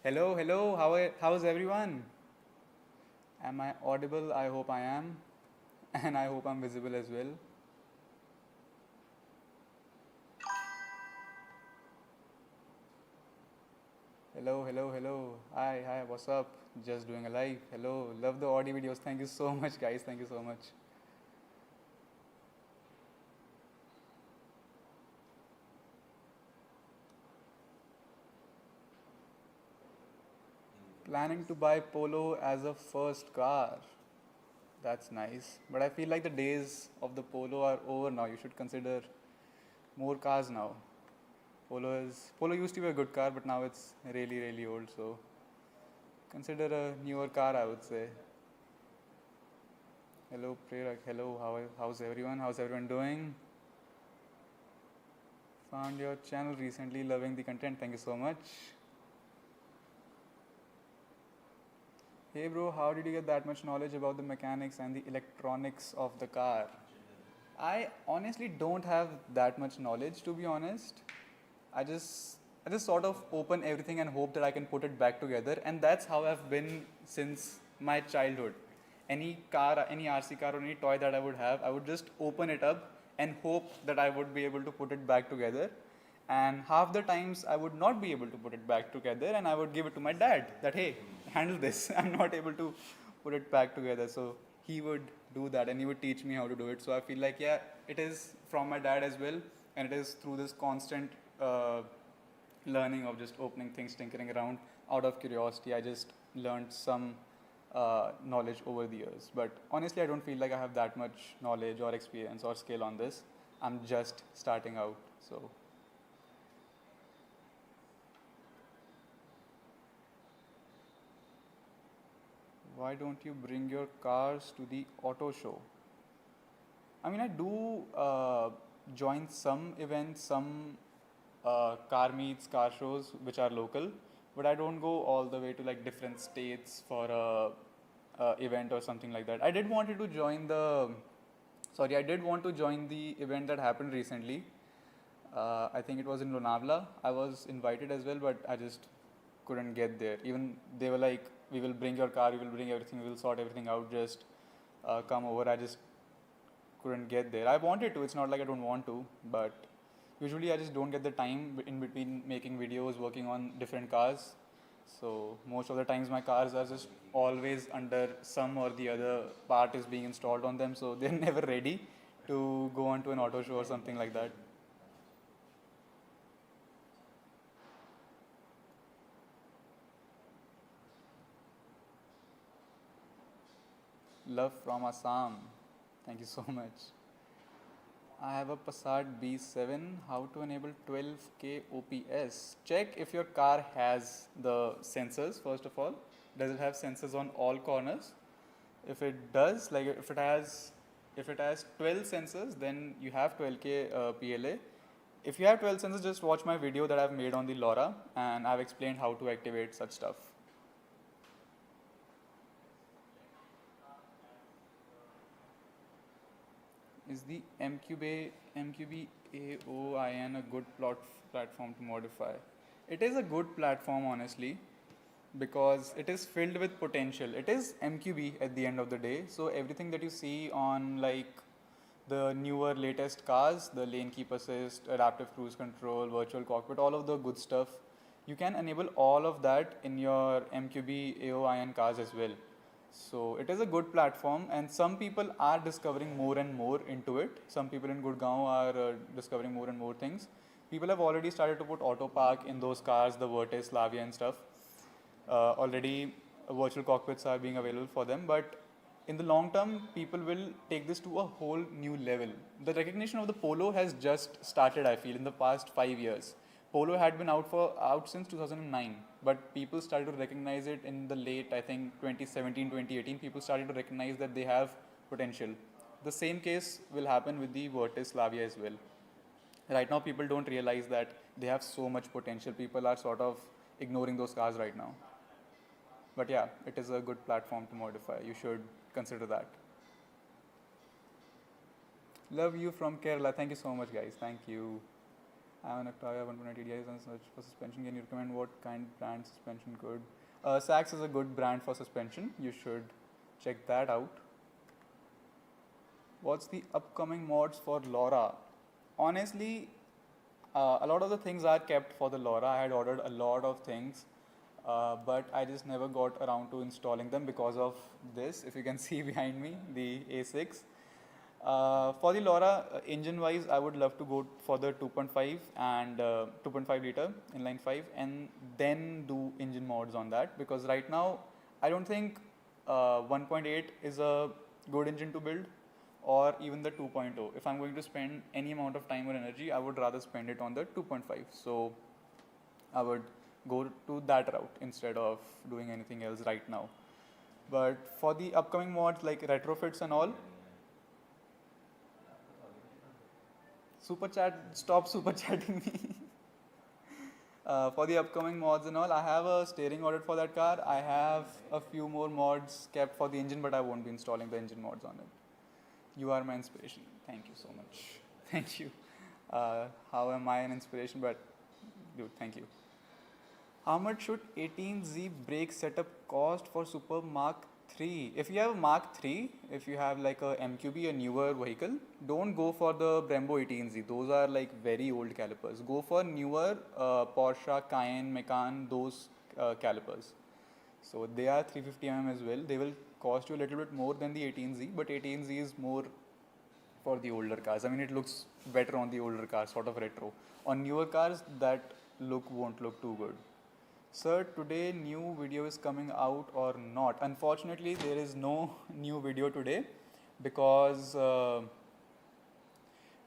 Hello, hello. How's everyone? Am I audible? I hope I am, and I hope I'm visible as well. Hello, hello, hello. Hi, hi. What's up? Just doing a live. Hello. Love the audio videos. Thank you so much, guys. Thank you so much. Planning to buy Polo as a first car. That's nice. But I feel like the days of the Polo are over now. You should consider more cars now. Polo used to be a good car, but now it's really, really old. So consider a newer car, I would say. Hello, Prerak. Hello, how's everyone? How's everyone doing? Found your channel recently, loving the content. Thank you so much. Hey, bro, how did you get that much knowledge about the mechanics and the electronics of the car? I honestly don't have that much knowledge, to be honest. I just I just sort of open everything and hope that I can put it back together, and that's how I've been since my childhood. Any car, any RC car, or any toy that I would have, I would just open it up and hope that I would be able to put it back together. And half the times I would not be able to put it back together, and I would give it to my dad that, hey, handle this. I'm not able to put it back together. So he would do that and he would teach me how to do it. So I feel like, yeah, it is from my dad as well, and it is through this constant learning of just opening things, tinkering around out of curiosity. I just learned some knowledge over the years. But honestly, I don't feel like I have that much knowledge or experience or skill on this. I'm just starting out. So why don't you bring your cars to the auto show? I mean, I do join some events, some car meets, car shows which are local, but I don't go all the way to like different states for a event or something like that. I did want to join the event that happened recently. I think it was in Lonavala. I was invited as well, but I just couldn't get there. Even they were like, "We will bring your car, we will bring everything, we will sort everything out. Just come over." I just couldn't get there. I wanted to. It's not like I don't want to, but usually I just don't get the time in between making videos, working on different cars. So most of the times my cars are just always under some or the other part is being installed on them, so they're never ready to go on to an auto show or something like that. Love from Assam. Thank you so much. I have a Passat B7. How to enable 12K OPS? Check if your car has the sensors first of all. Does it have sensors on all corners? If it does, like if it has 12 sensors, then you have 12K PLA. If you have 12 sensors, just watch my video that I've made on the LoRa, and I've explained how to activate such stuff. Is the MQB AOIN a good platform to modify? It is a good platform, honestly, because it is filled with potential. It is MQB at the end of the day. So everything that you see on like the newer latest cars, the lane keep assist, adaptive cruise control, virtual cockpit, all of the good stuff, you can enable all of that in your MQB AOIN cars as well. So it is a good platform, and some people are discovering more and more into it. Some people in Gurgaon are discovering more and more things. People have already started to put auto park in those cars, the Vortex, Slavia, and stuff. Already virtual cockpits are being available for them, but in the long term, people will take this to a whole new level. The recognition of the Polo has just started, I feel, in the past 5 years. Polo had been out since 2009, but people started to recognize it in the late, I think, 2017, 2018. People started to recognize that they have potential. The same case will happen with the Vortex Slavia as well. Right now, people don't realize that they have so much potential. People are sort of ignoring those cars right now. But yeah, it is a good platform to modify. You should consider that. Love you from Kerala. Thank you so much, guys. Thank you. I have an Octavia 1.8 TDI and search for suspension. Can you recommend what kind brand suspension good? Sachs is a good brand for suspension. You should check that out. What's the upcoming mods for LoRa? Honestly, a lot of the things are kept for the LoRa. I had ordered a lot of things, but I just never got around to installing them because of this. If you can see behind me, the A6. For the LoRa, engine-wise, I would love to go for the 2.5 and 2.5 liter inline 5, and then do engine mods on that, because right now I don't think 1.8 is a good engine to build, or even the 2.0. If I'm going to spend any amount of time or energy, I would rather spend it on the 2.5. So I would go to that route instead of doing anything else right now. But for the upcoming mods like retrofits and all, super chat, stop super chatting me. For the upcoming mods and all, I have a steering ordered for that car. I have a few more mods kept for the engine, but I won't be installing the engine mods on it. You are my inspiration. Thank you so much. Thank you. How am I an inspiration? But dude, thank you. How much should 18Z brake setup cost for Super Mark 3? If you have a Mark 3, if you have like a MQB, a newer vehicle, don't go for the Brembo 18Z. Those are like very old calipers. Go for newer Porsche, Cayenne, Macan, those calipers. So they are 350mm as well. They will cost you a little bit more than the 18Z, but 18Z is more for the older cars. I mean, it looks better on the older cars, sort of retro. On newer cars, that look won't look too good. Sir, today new video is coming out or not? Unfortunately, there is no new video today because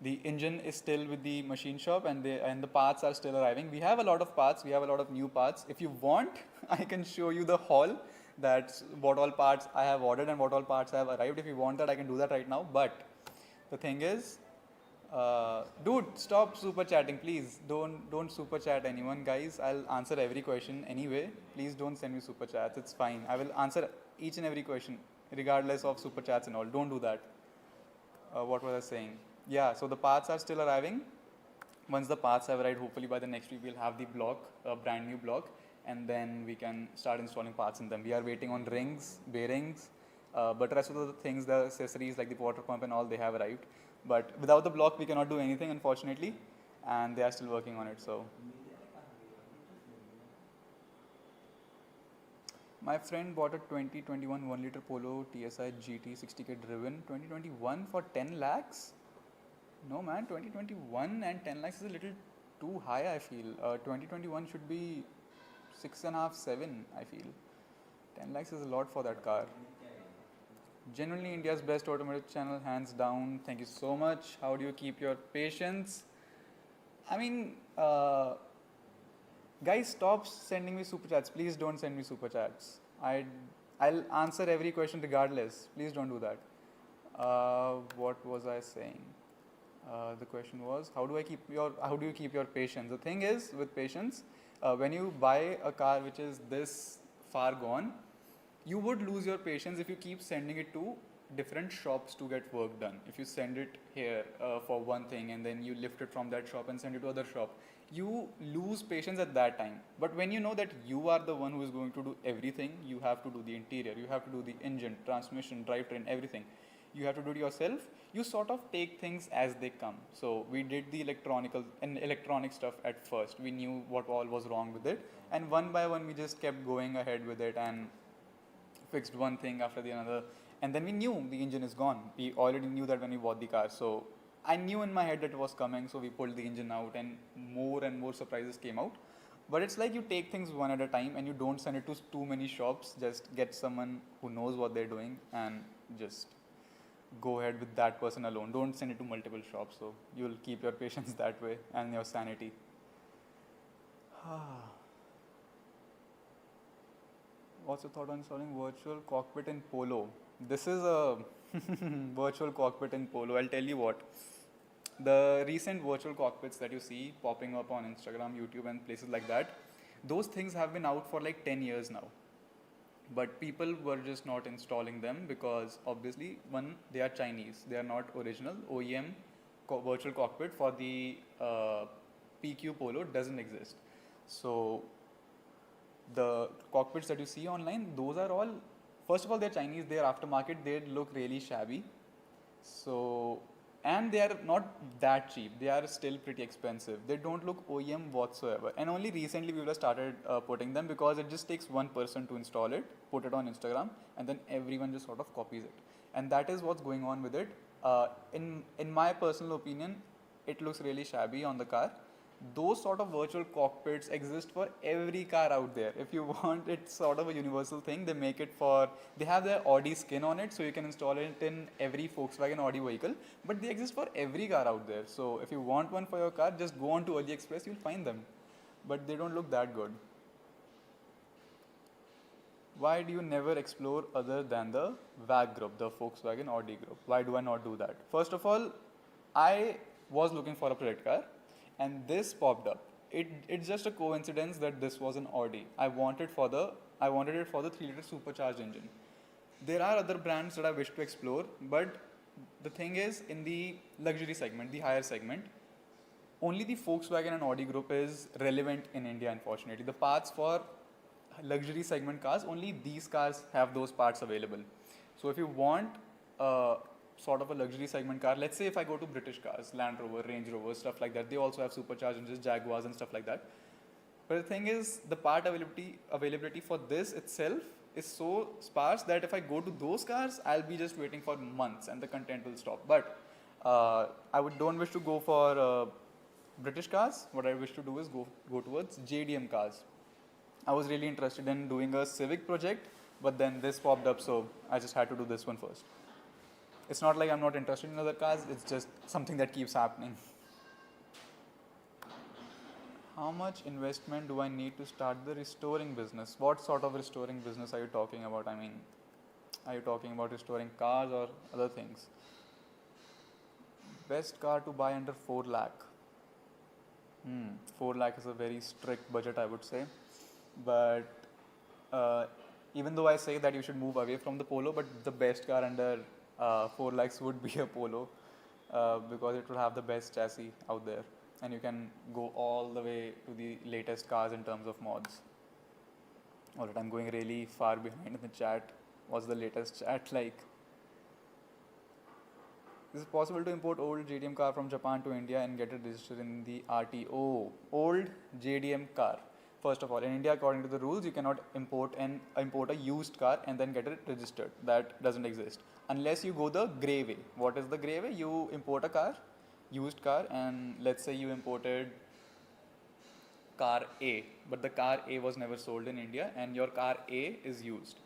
the engine is still with the machine shop, and the parts are still arriving. We have a lot of parts. We have a lot of new parts. If you want, I can show you the haul. That's what all parts I have ordered and what all parts have arrived. If you want that, I can do that right now. But the thing is, dude, stop super chatting, please. Don't super chat anyone, guys. I'll answer every question anyway. Please don't send me super chats. It's fine. I will answer each and every question, regardless of super chats and all. Don't do that. What was I saying? Yeah. So the parts are still arriving. Once the parts have arrived, hopefully by the next week we'll have the block, a brand new block, and then we can start installing parts in them. We are waiting on rings, bearings, but rest of the things, the accessories like the water pump and all, they have arrived. But without the block, we cannot do anything, unfortunately, and they are still working on it. So, my friend bought a 2021 1-liter Polo TSI GT 60k driven 2021 for 10 lakhs. No man, 2021 and 10 lakhs is a little too high, I feel. 2021 should be 6.5, 7, I feel. 10 lakhs is a lot for that car. Genuinely India's best automotive channel, hands down. Thank you so much. How do you keep your patience? I mean, guys, stop sending me super chats. Please don't send me super chats. I'll answer every question regardless. Please don't do that. What was I saying? The question was, how do you keep your patience? The thing is, with patience, when you buy a car which is this far gone, you would lose your patience if you keep sending it to different shops to get work done. If you send it here for one thing and then you lift it from that shop and send it to other shop, you lose patience at that time. But when you know that you are the one who is going to do everything, you have to do the interior, you have to do the engine, transmission, drivetrain, everything. You have to do it yourself. You sort of take things as they come. So we did the electronic stuff at first. We knew what all was wrong with it, and one by one we just kept going ahead with it and fixed one thing after the another, and then we knew the engine is gone. We already knew that when we bought the car, so I knew in my head that it was coming, so we pulled the engine out and more surprises came out. But it's like you take things one at a time and you don't send it to too many shops. Just get someone who knows what they're doing and just go ahead with that person alone. Don't send it to multiple shops, so you'll keep your patience that way and your sanity. What's your thought on installing virtual cockpit in Polo? This is a virtual cockpit in Polo. I'll tell you what. The recent virtual cockpits that you see popping up on Instagram, YouTube and places like that, those things have been out for like 10 years now. But people were just not installing them because obviously, one, they are Chinese. They are not original OEM virtual cockpit for the PQ Polo doesn't exist. So the cockpits that you see online, those are all, first of all, they're Chinese, they're aftermarket, they look really shabby. So, and they are not that cheap, they are still pretty expensive. They don't look OEM whatsoever. And only recently we have started putting them because it just takes one person to install it, put it on Instagram, and then everyone just sort of copies it. And that is what's going on with it. In my personal opinion, it looks really shabby on the car. Those sort of virtual cockpits exist for every car out there. If you want, it's sort of a universal thing. They make it for, they have their Audi skin on it, so you can install it in every Volkswagen Audi vehicle. But they exist for every car out there. So if you want one for your car, just go on to AliExpress, you'll find them. But they don't look that good. Why do you never explore other than the VAG group, the Volkswagen Audi group? Why do I not do that? First of all, I was looking for a project car, and this popped up. It's just a coincidence that this was an Audi. I wanted it for the 3-liter supercharged engine. There are other brands that I wish to explore, but the thing is, in the luxury segment, the higher segment, only the Volkswagen and Audi group is relevant in India, unfortunately. The parts for luxury segment cars, only these cars have those parts available. So if you want sort of a luxury segment car, let's say if I go to British cars, Land Rover, Range Rover, stuff like that, they also have supercharged engines, Jaguars and stuff like that. But the thing is, the part availability for this itself is so sparse that if I go to those cars, I'll be just waiting for months and the content will stop. But don't wish to go for British cars. What I wish to do is go towards JDM cars. I was really interested in doing a Civic project, but then this popped up, so I just had to do this one first. It's not like I'm not interested in other cars, it's just something that keeps happening. How much investment do I need to start the restoring business? What sort of restoring business are you talking about? I mean, are you talking about restoring cars or other things? Best car to buy under 4 lakh. 4 lakh is a very strict budget, I would say. But even though I say that you should move away from the Polo, but the best car under 4 lakhs would be a Polo because it would have the best chassis out there, and you can go all the way to the latest cars in terms of mods. Alright, I'm going really far behind in the chat. What's the latest chat like? Is it possible to import old JDM car from Japan to India and get it registered in the RTO? Old JDM car. First of all, in India, according to the rules, you cannot import a used car and then get it registered. That doesn't exist. Unless you go the grey way. What is the grey way? You import a car, used car, and let's say you imported car A, but the car A was never sold in India and your car A is used.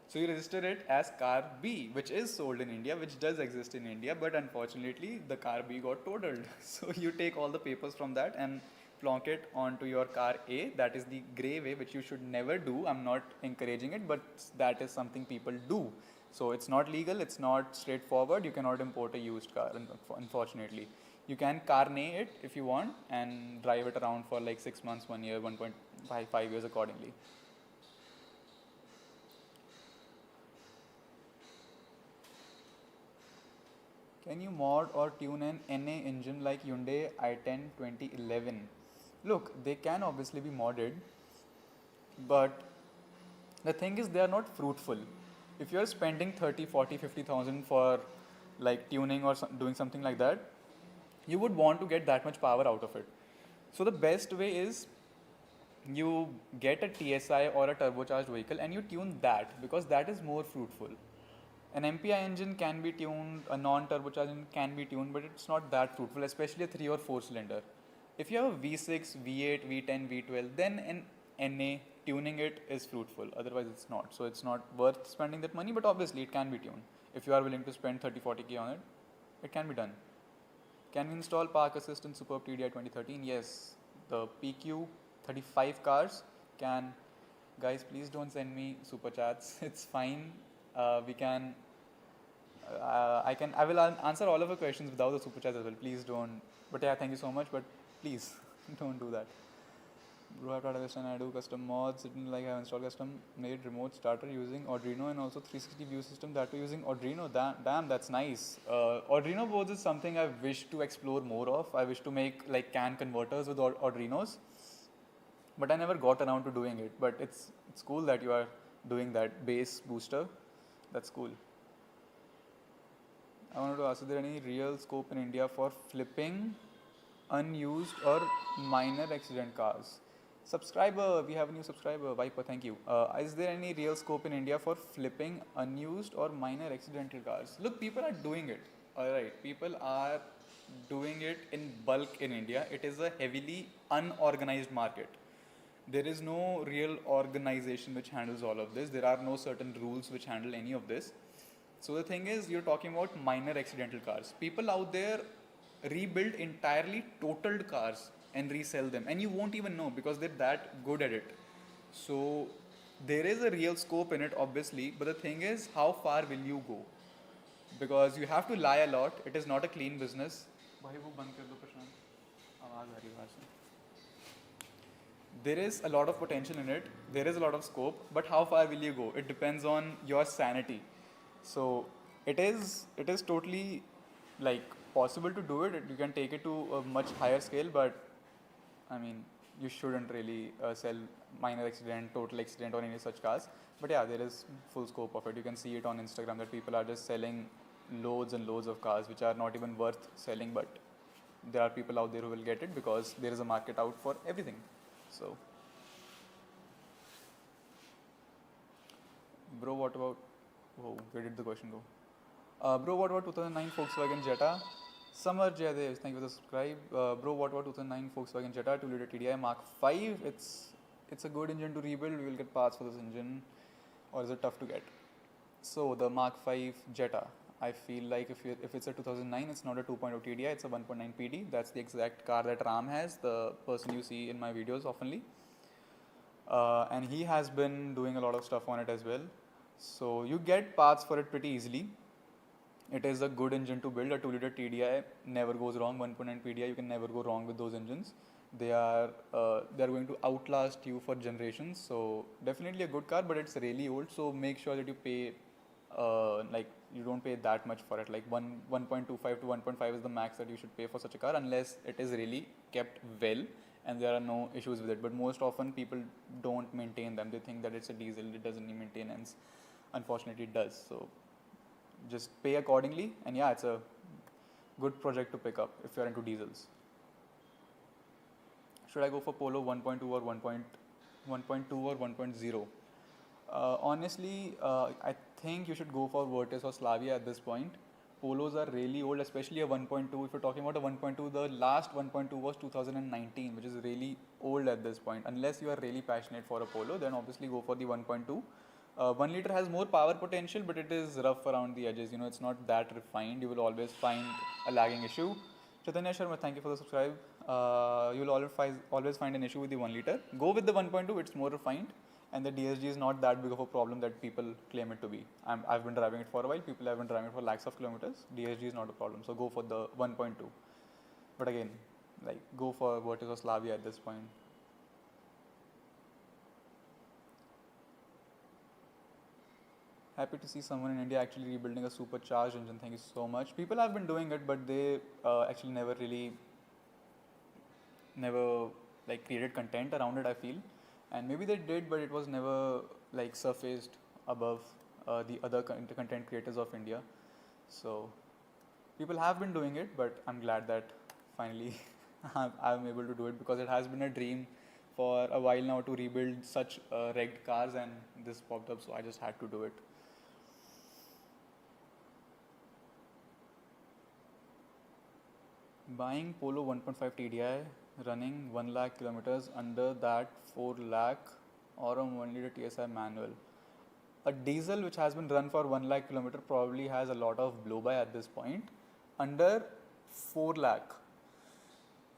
So you register it as car B, which is sold in India, which does exist in India, but unfortunately the car B got totaled. So you take all the papers from that and plonk it onto your car A. That is the grey way, which you should never do. I'm not encouraging it, but that is something people do. So it's not legal, it's not straightforward. You cannot import a used car, unfortunately. You can carnet it if you want and drive it around for like 6 months, 1 year, 1.5 years accordingly. Can you mod or tune an NA engine like Hyundai i10 2011? Look, they can obviously be modded, but the thing is they are not fruitful. If you're spending 30, 40, 50,000 for like tuning or doing something like that, you would want to get that much power out of it. So the best way is you get a TSI or a turbocharged vehicle and you tune that, because that is more fruitful. An MPI engine can be tuned, a non-turbocharged engine can be tuned, but it's not that fruitful, especially a 3 or 4 cylinder. If you have a V6, V8, V10, V12, then an NA, tuning it is fruitful, otherwise it's not. So it's not worth spending that money, but obviously it can be tuned. If you are willing to spend 30-40k on it, it can be done. Can we install park assist in Superb TDI 2013? Yes, the PQ 35 cars can. Guys, please don't send me super chats. It's fine. We can. I will answer all of your questions without the super chats as well. Please don't. But yeah, thank you so much. But please don't do that. Bro, I have to I do custom mods. It like I have installed custom made remote starter using Arduino and also 360 view system that too using Arduino. Damn, that's nice. Arduino boards is something I wish to explore more of. I wish to make like CAN converters with Arduinos, but I never got around to doing it. But it's cool that you are doing that base booster. That's cool. I wanted to ask, is there any real scope in India for flipping unused or minor accident cars? Subscriber, we have a new subscriber, Viper, thank you. Is there any real scope in India for flipping unused or minor accidental cars? Look, people are doing it. Alright, people are doing it in bulk in India. It is a heavily unorganized market. There is no real organization which handles all of this. There are no certain rules which handle any of this. So the thing is, you're talking about minor accidental cars. People out there rebuild entirely totaled cars and resell them, and you won't even know because they're that good at it. So there is a real scope in it, obviously, but the thing is, how far will you go? Because you have to lie a lot. It is not a clean business. भाई वो बंद कर दो प्रशांत, आवाज़ आ रही है बाहर से. There is a lot of potential in it. There is a lot of scope, but how far will you go? It depends on your sanity. So it is totally like possible to do it. You can take it to a much higher scale, but I mean, you shouldn't really sell minor accident, total accident, or any such cars. But yeah, there is full scope of it. You can see it on Instagram that people are just selling loads and loads of cars which are not even worth selling, but there are people out there who will get it because there is a market out for everything. So, bro, what about? Oh, where did the question go? Bro, what about 2009 Volkswagen Jetta? Summer Jayadev, thank you for the subscribe. Bro, what about 2009 Volkswagen Jetta 2-liter TDI Mark 5? It's a good engine to rebuild. We will get parts for this engine, or is it tough to get? So the Mark 5 Jetta, I feel like if it's a 2009, it's not a 2.0 TDI, it's a 1.9 PD. That's the exact car that Ram has, the person you see in my videos oftenly. And he has been doing a lot of stuff on it as well. So you get parts for it pretty easily. It is a good engine to build. A 2-liter TDI never goes wrong. 1.9 PDI, you can never go wrong with those engines. They are going to outlast you for generations. So definitely a good car, but it's really old. So make sure that you pay like you don't pay that much for it. Like 1.25 to 1.5 is the max that you should pay for such a car, unless it is really kept well and there are no issues with it. But most often people don't maintain them. They think that it's a diesel, it doesn't need maintenance. Unfortunately, it does. So just pay accordingly, and yeah, it's a good project to pick up if you're into diesels. Should I go for Polo 1.2 or 1.2 or 1.0? Honestly, I think you should go for Vortus or Slavia at this point. Polos are really old, especially a 1.2. If you're talking about a 1.2, the last 1.2 was 2019, which is really old at this point. Unless you are really passionate for a Polo, then obviously go for the 1.2. 1 liter has more power potential, but it is rough around the edges. You know, it's not that refined. You will always find a lagging issue. Chaitanya Sharma, thank you for the subscribe. You will always find an issue with the 1 liter. Go with the 1.2. It's more refined, and the DSG is not that big of a problem that people claim it to be. I've been driving it for a while. People have been driving it for lakhs of kilometers. DSG is not a problem. So go for the 1.2. But again, like go for Vortex or Slavia at this point. Happy to see someone in India actually rebuilding a supercharged engine. Thank you so much. People have been doing it, but they actually never like created content around it, I feel. And maybe they did, but it was never like surfaced above the other content creators of India. So people have been doing it, but I'm glad that finally I'm able to do it, because it has been a dream for a while now to rebuild such wrecked cars, and this popped up, so I just had to do it. Buying Polo 1.5 TDI running 1 lakh kilometers, under that 4 lakh, or a 1 liter TSI manual. A diesel which has been run for 1 lakh kilometer probably has a lot of blow by at this point. Under 4 lakh.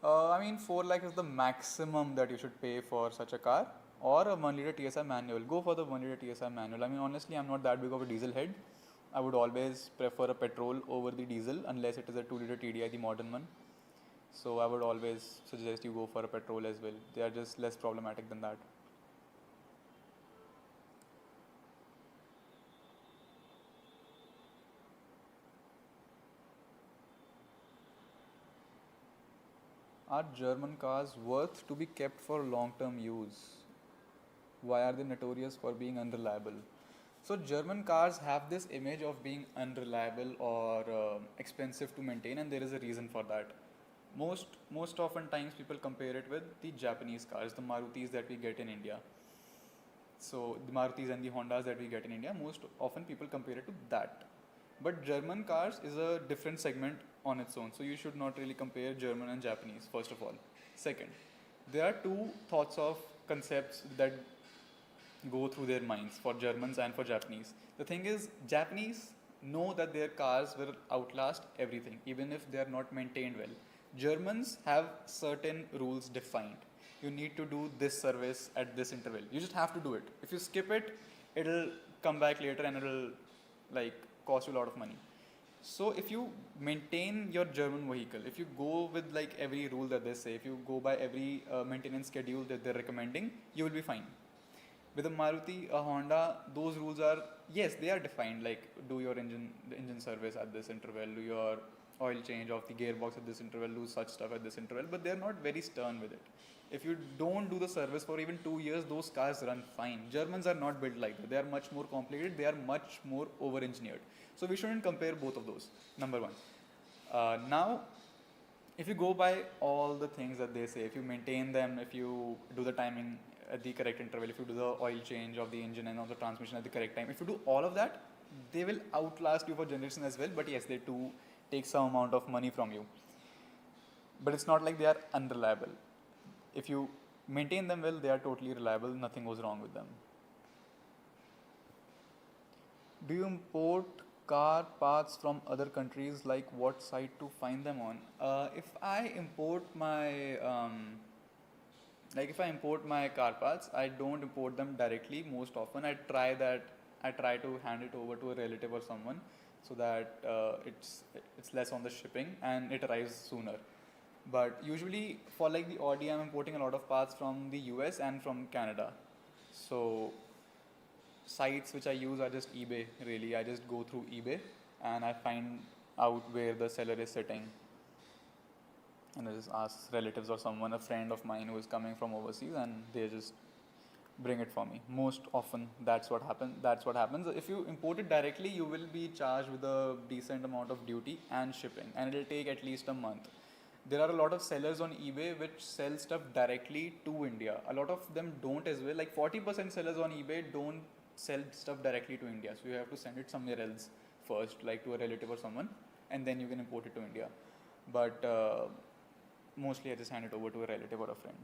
I mean 4 lakh is the maximum that you should pay for such a car, or a 1 liter TSI manual. Go for the 1 liter TSI manual. I mean, honestly, I'm not that big of a diesel head. I would always prefer a petrol over the diesel, unless it is a 2 liter TDI, the modern one. So I would always suggest you go for a petrol as well. They are just less problematic than that. Are German cars worth to be kept for long-term use? Why are they notorious for being unreliable? So German cars have this image of being unreliable or expensive to maintain, and there is a reason for that. Most often times people compare it with the Japanese cars, the Marutis that we get in India. So the Marutis and the Hondas that we get in India, most often people compare it to that. But German cars is a different segment on its own. So you should not really compare German and Japanese, first of all. Second, there are two thoughts of concepts that go through their minds for Germans and for Japanese. The thing is, Japanese know that their cars will outlast everything, even if they are not maintained well. Germans have certain rules defined. You need to do this service at this interval. You just have to do it. If you skip it, it'll come back later and it'll like cost you a lot of money. So if you maintain your German vehicle, if you go with like every rule that they say, if you go by every maintenance schedule that they're recommending, you will be fine. With a Maruti, a Honda, those rules are, yes, they are defined, like do your engine service at this interval, do your oil change of the gearbox at this interval, do such stuff at this interval, but they're not very stern with it. If you don't do the service for even 2 years, those cars run fine. Germans are not built like that. They are much more complicated. They are much more over-engineered. So we shouldn't compare both of those, number one. Now, if you go by all the things that they say, if you maintain them, if you do the timing at the correct interval, if you do the oil change of the engine and of the transmission at the correct time, if you do all of that, they will outlast you for generations as well. But yes, they do take some amount of money from you. But it's not like they are unreliable. If you maintain them well, they are totally reliable, nothing goes wrong with them. Do you import car parts from other countries? Like what site to find them on? If I import my car parts, I don't import them directly. Most often, I try to hand it over to a relative or someone, so that it's less on the shipping and it arrives sooner. But usually for like the Audi, I'm importing a lot of parts from the US and from Canada. So sites which I use are just eBay, really. I just go through eBay and I find out where the seller is sitting. And I just ask relatives or someone, a friend of mine who is coming from overseas, and they just bring it for me. Most often that's what happens. If you import it directly, you will be charged with a decent amount of duty and shipping, and it'll take at least a month. There are a lot of sellers on eBay which sell stuff directly to India. A lot of them don't as well. Like 40% sellers on eBay don't sell stuff directly to India. So you have to send it somewhere else first, like to a relative or someone, and then you can import it to India. But mostly I just hand it over to a relative or a friend.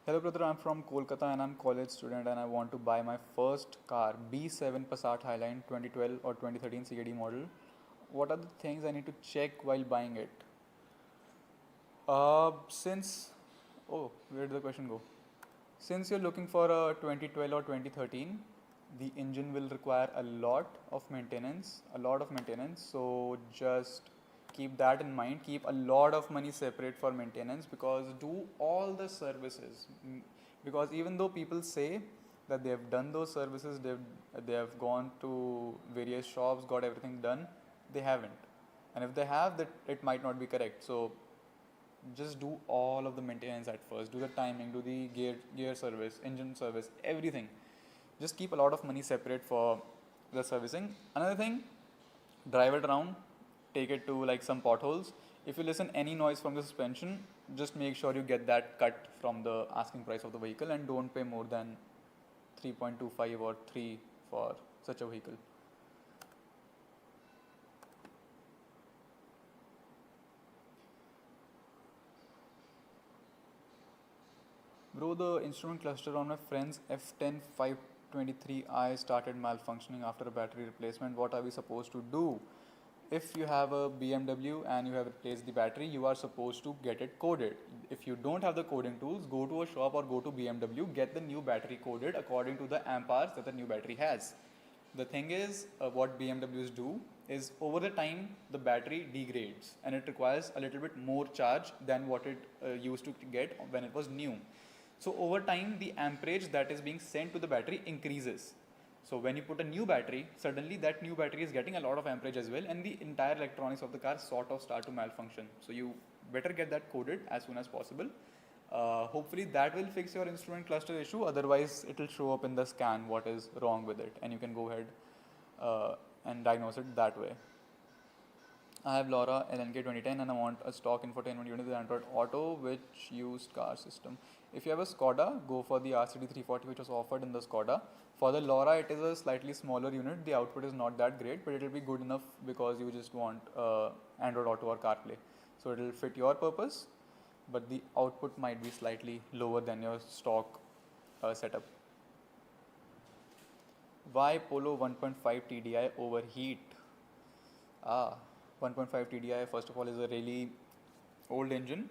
Hello brother, I'm from Kolkata and I'm college student and I want to buy my first car, B7 Passat Highline 2012 or 2013 CAD model. What are the things I need to check while buying it? Where did the question go? Since you're looking for a 2012 or 2013, the engine will require a lot of maintenance. So just keep that in mind. Keep a lot of money separate for maintenance, because do all the services. Because even though people say that they have done those services, they have gone to various shops, got everything done, they haven't. And if they have, that it might not be correct. So just do all of the maintenance at first. Do the timing, do the gear service, engine service, everything. Just keep a lot of money separate for the servicing. Another thing, drive it around, take it to like some potholes. If you listen any noise from the suspension, just make sure you get that cut from the asking price of the vehicle and don't pay more than 3.25 or 3 for such a vehicle. Bro, the instrument cluster on my friend's F10 523i started malfunctioning after a battery replacement. What are we supposed to do? if you have a BMW and you have replaced the battery, you are supposed to get it coded. If you don't have the coding tools, go to a shop or go to BMW, get the new battery coded according to the amp hours that the new battery has. The thing is, what BMWs do is over the time the battery degrades and it requires a little bit more charge than what it used to get when it was new. So over time the amperage that is being sent to the battery increases. So when you put a new battery, suddenly that new battery is getting a lot of amperage as well, and the entire electronics of the car sort of start to malfunction. So you better get that coded as soon as possible. Hopefully that will fix your instrument cluster issue. Otherwise, it will show up in the scan what is wrong with it, and you can go ahead and diagnose it that way. I have LoRa LNK 2010 and I want a stock infotainment unit with Android Auto, which used car system. If you have a Skoda, go for the RCD 340 which was offered in the Skoda. For the LoRa, it is a slightly smaller unit. The output is not that great, but it will be good enough because you just want Android Auto or CarPlay. So it will fit your purpose, but the output might be slightly lower than your stock setup. Why Polo 1.5 TDI overheat? 1.5 TDI first of all is a really old engine.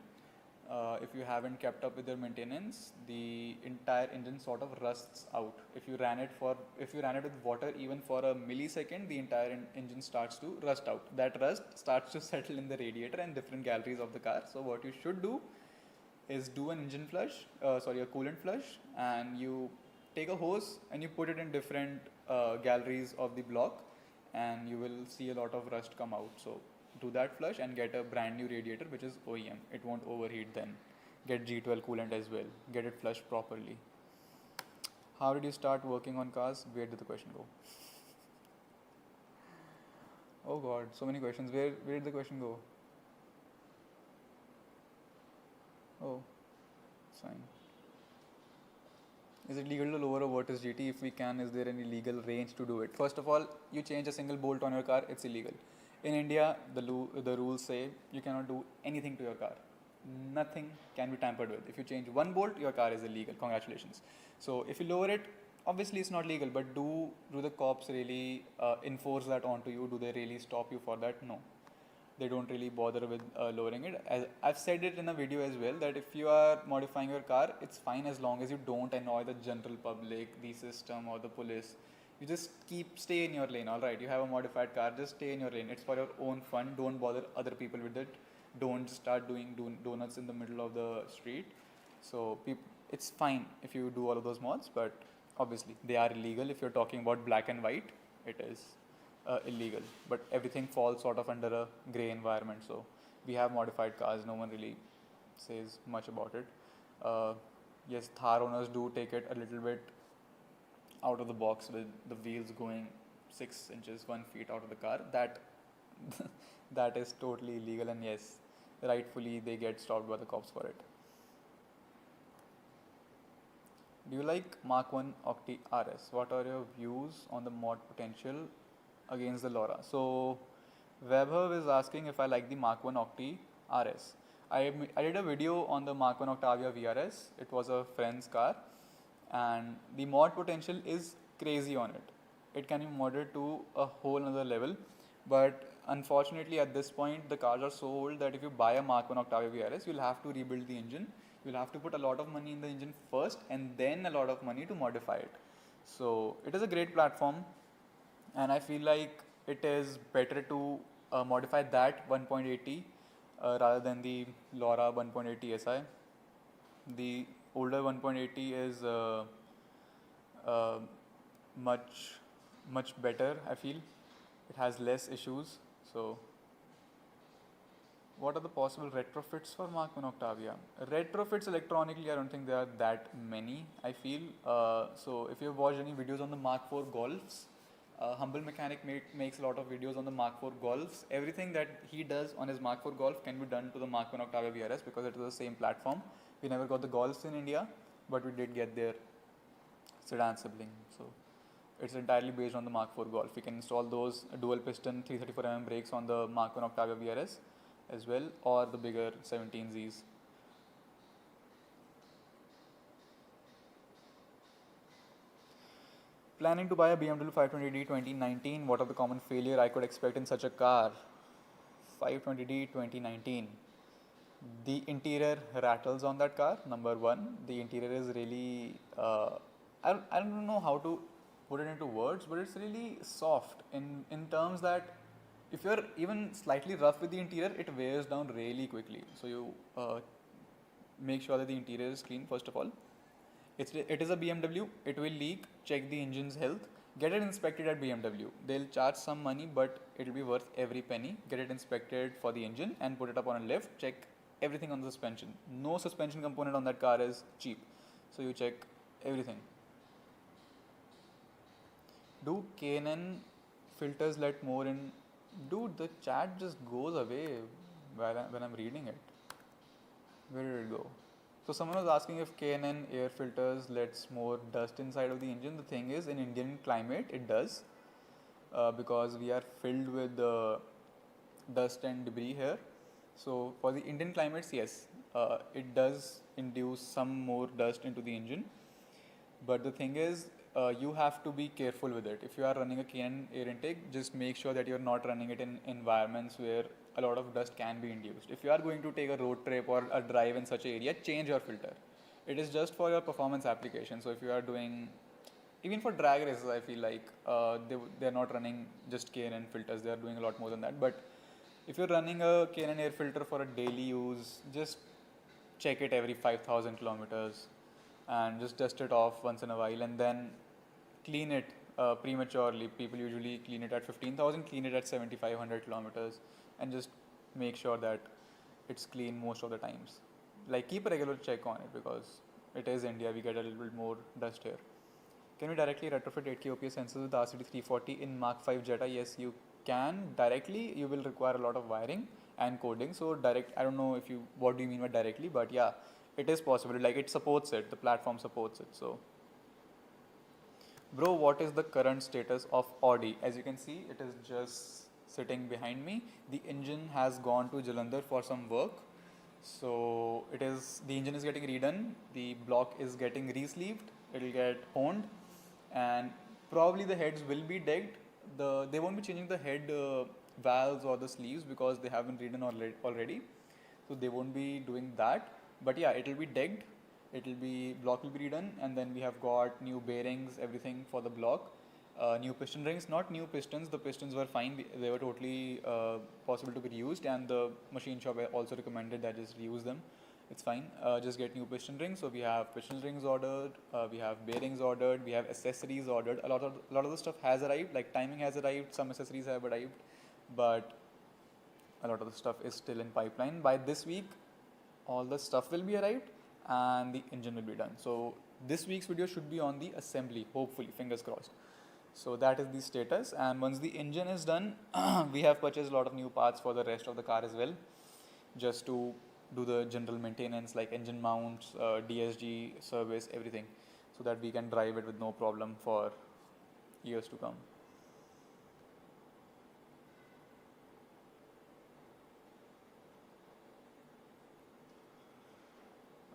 If you haven't kept up with your maintenance, the entire engine sort of rusts out. If you ran it with water even for a millisecond, the entire engine starts to rust out. That rust starts to settle in the radiator and different galleries of the car. So what you should do is do an engine flush, a coolant flush, and you take a hose and you put it in different galleries of the block, and you will see a lot of rust come out. So do that flush and get a brand new radiator which is OEM. It won't overheat then. Get G12 coolant as well. Get it flushed properly. How did you start working on cars? Where did the question go? Oh god, so many questions. Where did the question go? Oh, it's fine. Is it legal to lower a Vortus GT? If we can, is there any legal range to do it? First of all, you change a single bolt on your car, it's illegal. In India, the rules say you cannot do anything to your car. Nothing can be tampered with. If you change one bolt, your car is illegal. Congratulations. So if you lower it, obviously it's not legal, but do the cops really enforce that onto you? Do they really stop you for that? No. They don't really bother with lowering it. As I've said it in a video as well, that if you are modifying your car, it's fine as long as you don't annoy the general public, the system or the police. You just stay in your lane. All right, you have a modified car, just stay in your lane. It's for your own fun. Don't bother other people with it. Don't start doing donuts in the middle of the street. So it's fine if you do all of those mods, but obviously they are illegal. If you're talking about black and white, it is illegal, but everything falls sort of under a gray environment. So we have modified cars, no one really says much about it. Yes, Thar owners do take it a little bit out of the box with the wheels going 6 inches, 1 feet out of the car. That is totally illegal, and yes, rightfully they get stopped by the cops for it. Do you like Mark 1 Octi RS? What are your views on the mod potential against the LoRa? So Webber is asking if I like the Mark 1 Octi RS. I did a video on the Mark 1 Octavia VRS. It was a friend's car, and the mod potential is crazy on it. It can be modded to a whole other level, but unfortunately at this point the cars are so old that if you buy a Mark 1 Octavia VRS, you'll have to rebuild the engine. You'll have to put a lot of money in the engine first and then a lot of money to modify it. So it is a great platform, and I feel like it is better to modify that 1.8T rather than the LoRa 1.8 TSI. The older 1.8T is much better, I feel. It has less issues. So what are the possible retrofits for Mark 1 Octavia? Retrofits electronically, I don't think there are that many, I feel. So if you've watched any videos on the Mark 4 Golfs, Humble Mechanic makes a lot of videos on the Mark 4 Golfs. Everything that he does on his Mark 4 Golf can be done to the Mark 1 Octavia VRS because it is the same platform. We never got the Golfs in India, but we did get their sedan sibling. So it's entirely based on the Mark 4 Golf. We can install those dual piston 334mm brakes on the Mark 1 Octavia VRS as well, or the bigger 17Zs. Planning to buy a BMW 520D 2019. What are the common failure I could expect in such a car? 520D 2019. The interior rattles on that car. Number one, the interior is really I don't know how to put it into words, but it's really soft in terms that if you're even slightly rough with the interior, it wears down really quickly. So you make sure that the interior is clean first of all. It is a BMW. It will leak. Check the engine's health. Get it inspected at BMW. They'll charge some money, but it'll be worth every penny. Get it inspected for the engine and put it up on a lift. Check everything on the suspension. No suspension component on that car is cheap. So you check everything. Do KNN filters let more in? Dude, the chat just goes away when I'm reading it. Where did it go? So someone was asking if KNN air filters lets more dust inside of the engine. The thing is, in Indian climate, it does because we are filled with dust and debris here. So for the Indian climates, yes, it does induce some more dust into the engine. But the thing is, you have to be careful with it. If you are running a KNN air intake, just make sure that you're not running it in environments where a lot of dust can be induced. If you are going to take a road trip or a drive in such an area, change your filter. It is just for your performance application. So if you are doing, even for drag races, I feel like they're not running just KNN filters. They are doing a lot more than that. But if you're running a KNN air filter for a daily use, just check it every 5,000 kilometers and just dust it off once in a while and then clean it prematurely. People usually clean it at 15,000, clean it at 7,500 kilometers and just make sure that it's clean most of the times. Like keep a regular check on it because it is India, we get a little bit more dust here. Can we directly retrofit 8K OPS sensors with the RCD340 in Mark 5 Jetta? Yes, you can directly. You will require a lot of wiring and coding. So direct, I don't know what do you mean by directly, but yeah, it is possible. Like it supports it, the platform supports it. So bro, what is the current status of Audi? As you can see, it is just sitting behind me. The engine has gone to Jalandhar for some work. So the engine is getting redone. The block is getting re-sleeved. It will get honed and probably the heads will be decked. They won't be changing the head valves or the sleeves because they have been redone already. So they won't be doing that. But yeah, it will be decked. Block will be redone, and then we have got new bearings, everything for the block, new piston rings, not new pistons, the pistons were fine, they were totally possible to be reused, and the machine shop also recommended that just reuse them, it's fine, just get new piston rings. So we have piston rings ordered, we have bearings ordered, we have accessories ordered, a lot of the stuff has arrived, like timing has arrived, some accessories have arrived, but a lot of the stuff is still in pipeline. By this week, all the stuff will be arrived and the engine will be done. So this week's video should be on the assembly, hopefully, fingers crossed. So that is the status, and once the engine is done, we have purchased a lot of new parts for the rest of the car as well, just to do the general maintenance like engine mounts, DSG, service, everything, so that we can drive it with no problem for years to come.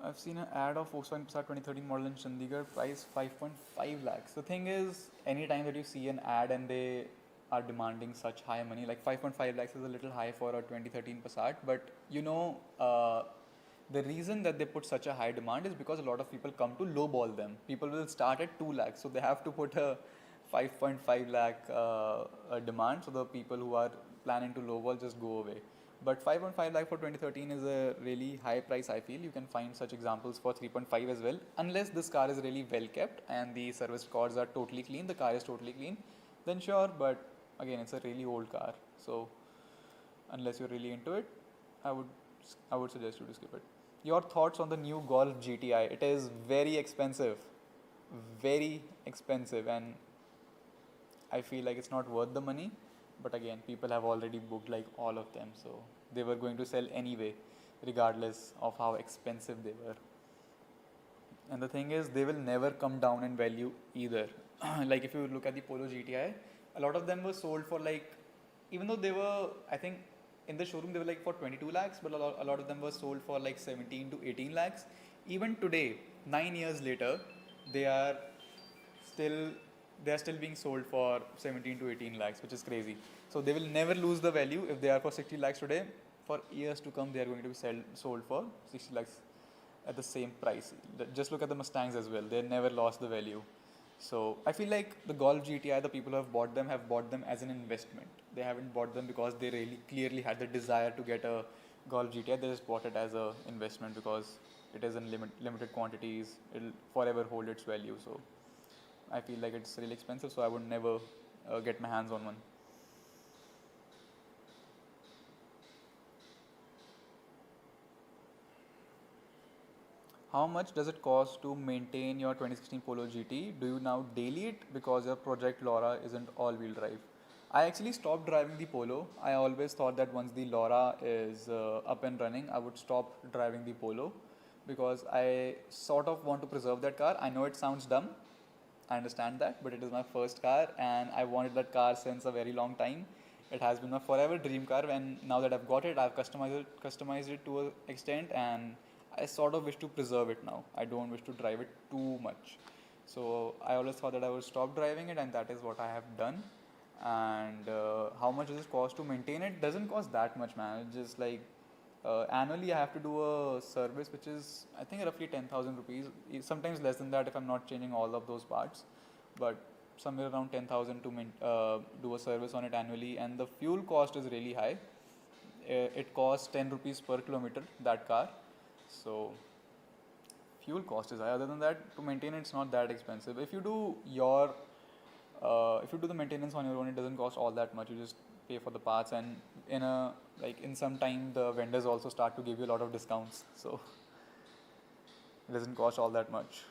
I've seen an ad of Volkswagen Passat 2013 model in Chandigarh, price 5.5 lakhs. The thing is, anytime that you see an ad and they are demanding such high money, like 5.5 lakhs is a little high for a 2013 Passat, but the reason that they put such a high demand is because a lot of people come to lowball them. People will start at 2 lakhs, so they have to put a 5.5 lakh demand, so the people who are planning to lowball just go away. But 5.5 lakh for 2013 is a really high price, I feel. You can find such examples for 3.5 as well. Unless this car is really well kept and the service records are totally clean, the car is totally clean, then sure, but again, it's a really old car. So unless you're really into it, I would suggest you to skip it. Your thoughts on the new Golf GTI? It is very expensive, and I feel like it's not worth the money. But again, people have already booked like all of them, so they were going to sell anyway, regardless of how expensive they were. And the thing is, they will never come down in value either. Like if you look at the Polo GTI, a lot of them were sold for like, even though they were, I think in the showroom they were like for 22 lakhs, but a lot of them were sold for like 17 to 18 lakhs. Even today, 9 years later, they are still they are still being sold for 17 to 18 lakhs, which is crazy. So they will never lose the value. If they are for 60 lakhs today, for years to come, they are going to be sold for 60 lakhs at the same price. Just look at the Mustangs as well. They never lost the value. So I feel like the Golf GTI, the people who have bought them as an investment. They haven't bought them because they really clearly had the desire to get a Golf GTI. They just bought it as an investment because it is in limited quantities. It'll forever hold its value. So I feel like it's really expensive. So I would never get my hands on one. How much does it cost to maintain your 2016 Polo GT? Do you now daily it because your Project Laura isn't all-wheel drive? I actually stopped driving the Polo. I always thought that once the Laura is up and running, I would stop driving the Polo because I sort of want to preserve that car. I know it sounds dumb. I understand that, but it is my first car and I wanted that car since a very long time. It has been my forever dream car, and now that I've got it, I've customized it to an extent, and I sort of wish to preserve it now. I don't wish to drive it too much. So I always thought that I would stop driving it, and that is what I have done. And how much does it cost to maintain it? Doesn't cost that much, man. It's just like annually I have to do a service, which is I think roughly 10,000 rupees. Sometimes less than that if I'm not changing all of those parts. But somewhere around 10,000 to do a service on it annually. And the fuel cost is really high. It costs 10 rupees per kilometer, that car. So fuel cost is high. Other than that, to maintain it's not that expensive. If you do the maintenance on your own, it doesn't cost all that much. You just pay for the parts, and in some time the vendors also start to give you a lot of discounts. So it doesn't cost all that much.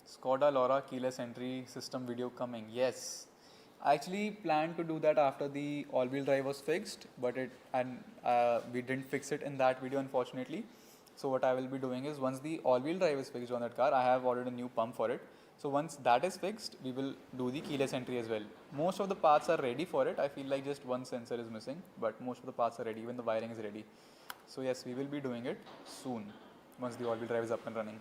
Skoda Laura keyless entry system video coming. Yes. I actually planned to do that after the all-wheel drive was fixed, but we didn't fix it in that video, unfortunately. So what I will be doing is, once the all-wheel drive is fixed on that car, I have ordered a new pump for it. So once that is fixed, we will do the keyless entry as well. Most of the parts are ready for it. I feel like just one sensor is missing, but most of the parts are ready. Even the wiring is ready. So yes, we will be doing it soon, once the all-wheel drive is up and running.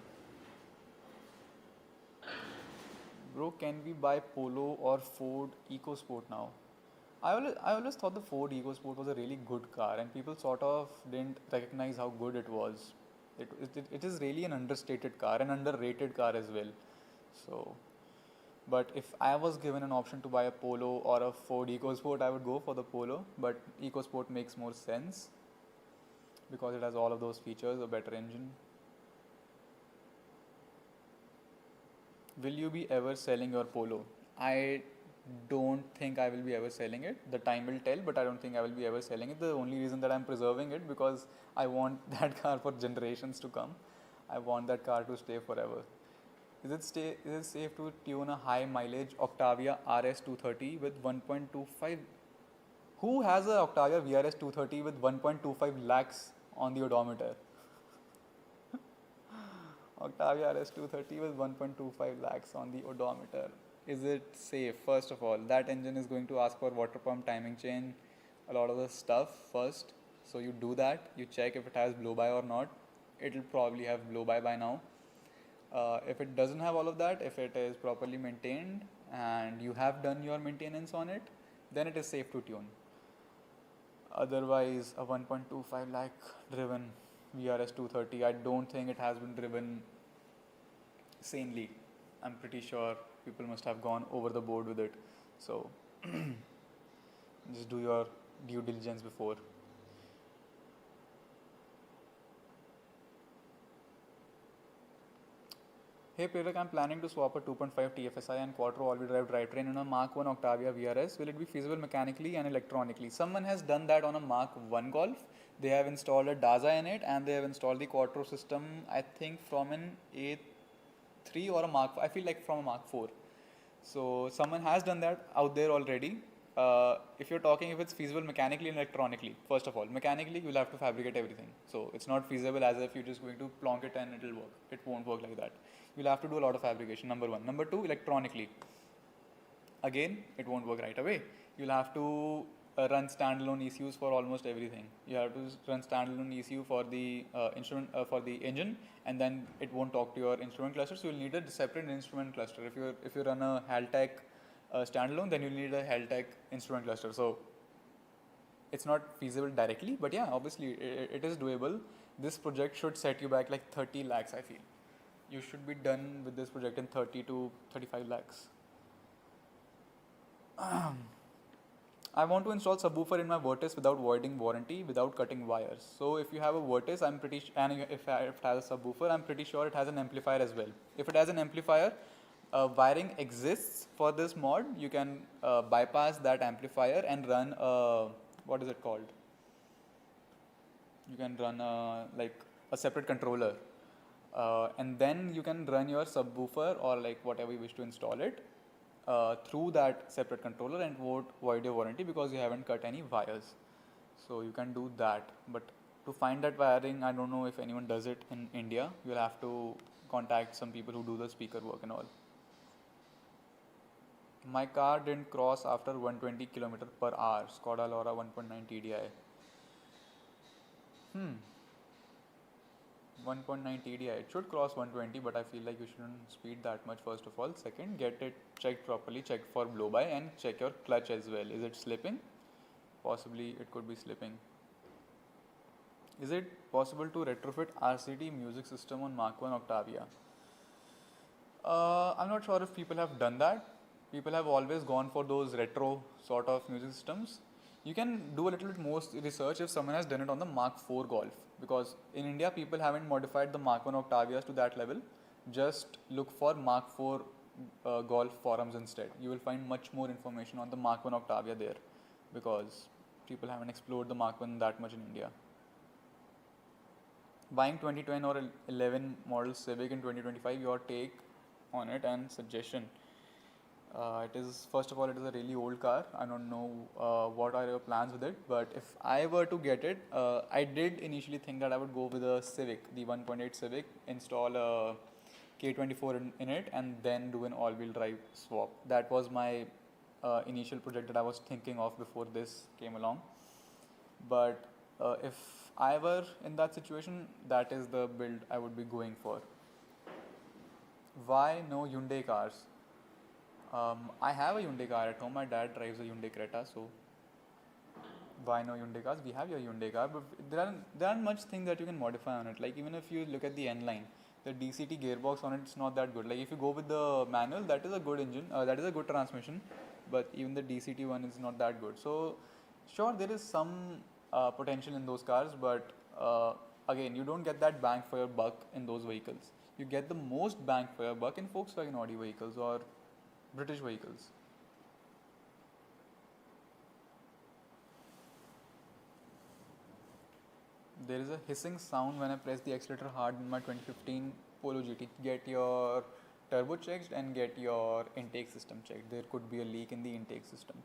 Bro, can we buy Polo or Ford EcoSport now? I always thought the Ford EcoSport was a really good car, and people sort of didn't recognize how good it was. It is really an understated car, an underrated car as well. So, but if I was given an option to buy a Polo or a Ford EcoSport, I would go for the Polo, but EcoSport makes more sense because it has all of those features, a better engine. Will you be ever selling your Polo? I don't think I will be ever selling it. The time will tell, but I don't think I will be ever selling it. The only reason that I'm preserving it because I want that car for generations to come. I want that car to stay forever. Is it safe to tune a high mileage Octavia RS 230 with 1.25? Who has a Octavia VRS 230 with 1.25 lakhs on the odometer? Octavia RS 230 with 1.25 lakhs on the odometer. Is it safe? First of all, that engine is going to ask for water pump, timing chain, a lot of the stuff first. So you do that, you check if it has blow by or not. It'll probably have blow by now. If it doesn't have all of that, if it is properly maintained and you have done your maintenance on it, then it is safe to tune. Otherwise, a 1.25 lakh driven VRS 230, I don't think it has been driven sanely. I'm pretty sure people must have gone over the board with it. So just do your due diligence before. Hey Prerak, I'm planning to swap a 2.5 TFSI and Quattro all-wheel drive drivetrain in a Mark 1 Octavia VRS. Will it be feasible mechanically and electronically? Someone has done that on a Mark 1 Golf. They have installed a DASA in it, and they have installed the Quattro system, I think from an A3 or a Mark 4. I feel like from a Mark 4. So someone has done that out there already. If you're talking if it's feasible mechanically and electronically, first of all, mechanically you'll have to fabricate everything. So it's not feasible as if you're just going to plonk it and it'll work. It won't work like that. You'll have to do a lot of fabrication, number one. Number two, electronically. Again, it won't work right away. You'll have to run standalone ECUs for almost everything. You have to run standalone ECU for the instrument for the engine, and then it won't talk to your instrument cluster. So you'll need a separate instrument cluster. If you run a Haltech standalone, then you'll need a Haltech instrument cluster. So it's not feasible directly, but yeah, obviously it is doable. This project should set you back like 30 lakhs. I feel you should be done with this project in 30 to 35 lakhs. I want to install subwoofer in my Vortus without voiding warranty, without cutting wires. So if you have a Vortus, and if it has a subwoofer, I'm pretty sure it has an amplifier as well. If it has an amplifier, wiring exists for this mod. You can bypass that amplifier and run what is it called? You can run like a separate controller, and then you can run your subwoofer or like whatever you wish to install it through that separate controller and won't void your warranty because you haven't cut any wires. So you can do that, but to find that wiring, I don't know if anyone does it in India. You'll have to contact some people who do the speaker work and all. My car didn't cross after 120 km per hour. Skoda Laura 1.9 TDI. 1.9 TDI. It should cross 120, but I feel like you shouldn't speed that much. First of all, second, get it checked properly. Check for blow by and check your clutch as well. Is it slipping? Possibly, it could be slipping. Is it possible to retrofit RCT music system on Mark 1 Octavia? I'm not sure if people have done that. People have always gone for those retro sort of music systems. You can do a little bit more research if someone has done it on the Mark 4 Golf, because in India people haven't modified the Mark 1 Octavias to that level. Just look for Mark 4 Golf forums instead. You will find much more information on the Mark 1 Octavia there, because people haven't explored the Mark 1 that much in India. Buying 2010 or 11 model Civic in 2025, your take on it and suggestion. It is, first of all, it is a really old car. I don't know what are your plans with it, but if I were to get it, I did initially think that I would go with a Civic, the 1.8 Civic, install a K24 in it, and then do an all-wheel drive swap. That was my initial project that I was thinking of before this came along. But if I were in that situation, that is the build I would be going for. Why no Hyundai cars? I have a Hyundai car at home. My dad drives a Hyundai Creta, so why no Hyundai cars? We have your Hyundai car, but there aren't much things that you can modify on it. Like even if you look at the N line, the DCT gearbox on it is not that good. Like if you go with the manual, that is a good engine, that is a good transmission, but even the DCT one is not that good. So sure, there is some potential in those cars, but again, you don't get that bang for your buck in those vehicles. You get the most bang for your buck in Volkswagen Audi vehicles or British vehicles. There is a hissing sound when I press the accelerator hard in my 2015 Polo GT. Get your turbo checked and get your intake system checked. There could be a leak in the intake system.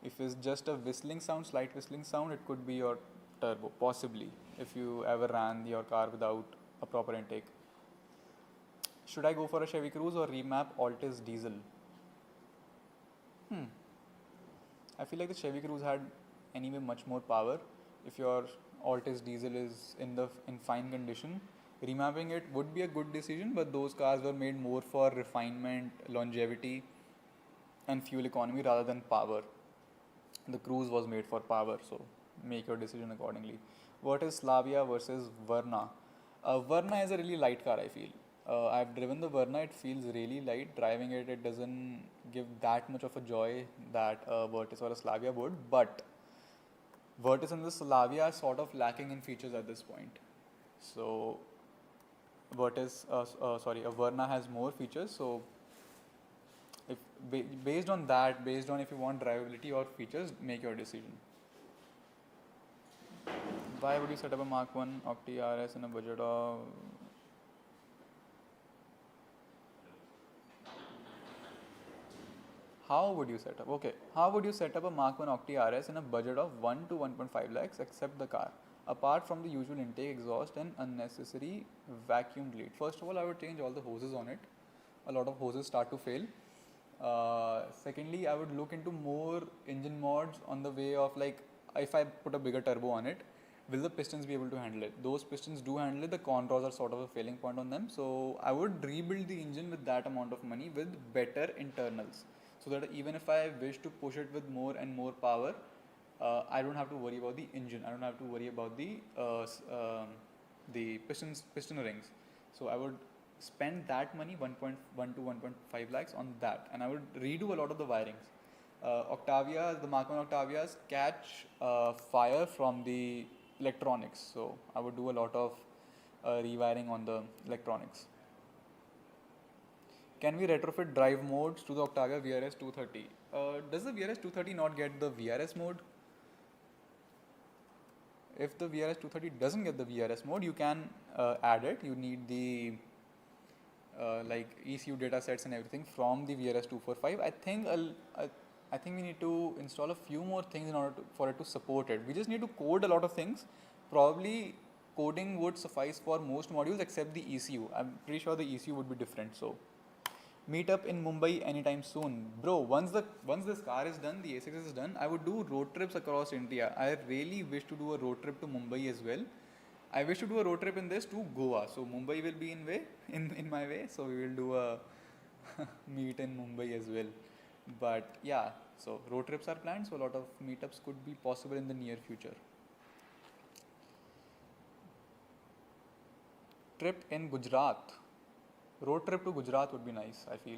If it's just a whistling sound, slight whistling sound, it could be your turbo, possibly, if you ever ran your car without a proper intake. Should I go for a Chevy Cruz or remap Altis diesel? I feel like the Chevy Cruz had anyway much more power. If your Altis diesel is in fine condition, remapping it would be a good decision, but those cars were made more for refinement, longevity and fuel economy rather than power. The Cruz was made for power, so make your decision accordingly. What is Slavia versus Verna? Verna is a really light car, I feel. I've driven the Verna, it feels really light. Driving it, it doesn't give that much of a joy that a Vortus or a Slavia would, but Vortus and the Slavia are sort of lacking in features at this point. So a Verna has more features, so if based on that, based on if you want drivability or features, make your decision. Why would you set up a Mark 1 Octavia RS in a budget of... How would you set up a Mark 1 Octavia RS in a budget of 1 to 1.5 lakhs except the car, apart from the usual intake, exhaust and unnecessary vacuum bleed? First of all, I would change all the hoses on it. A lot of hoses start to fail. Secondly, I would look into more engine mods on the way of like, if I put a bigger turbo on it, will the pistons be able to handle it? Those pistons do handle it, the contours are sort of a failing point on them. So I would rebuild the engine with that amount of money with better internals. So that even if I wish to push it with more and more power, I don't have to worry about the engine. I don't have to worry about the piston rings. So I would spend that money, 1.1 to 1.5 lakhs on that, and I would redo a lot of the wirings. Octavia, the Mark 1 Octavias catch fire from the electronics, so I would do a lot of rewiring on the electronics. Can we retrofit drive modes to the Octavia VRS 230? Does the VRS 230 not get the VRS mode? If the VRS 230 doesn't get the VRS mode, you can add it. You need the like ECU data sets and everything from the VRS 245. I think we need to install a few more things in order for it to support it. We just need to code a lot of things. Probably coding would suffice for most modules except the ECU. I'm pretty sure the ECU would be different. So meet up in Mumbai anytime soon, bro. Once this car is done, the A6 is done, I would do road trips across India. I really wish to do a road trip to Mumbai as well. I wish to do a road trip in this to Goa. So Mumbai will be in my way. So we will do a meet in Mumbai as well. But yeah, so road trips are planned. So a lot of meetups could be possible in the near future. Trip in Gujarat. Road trip to Gujarat would be nice, I feel.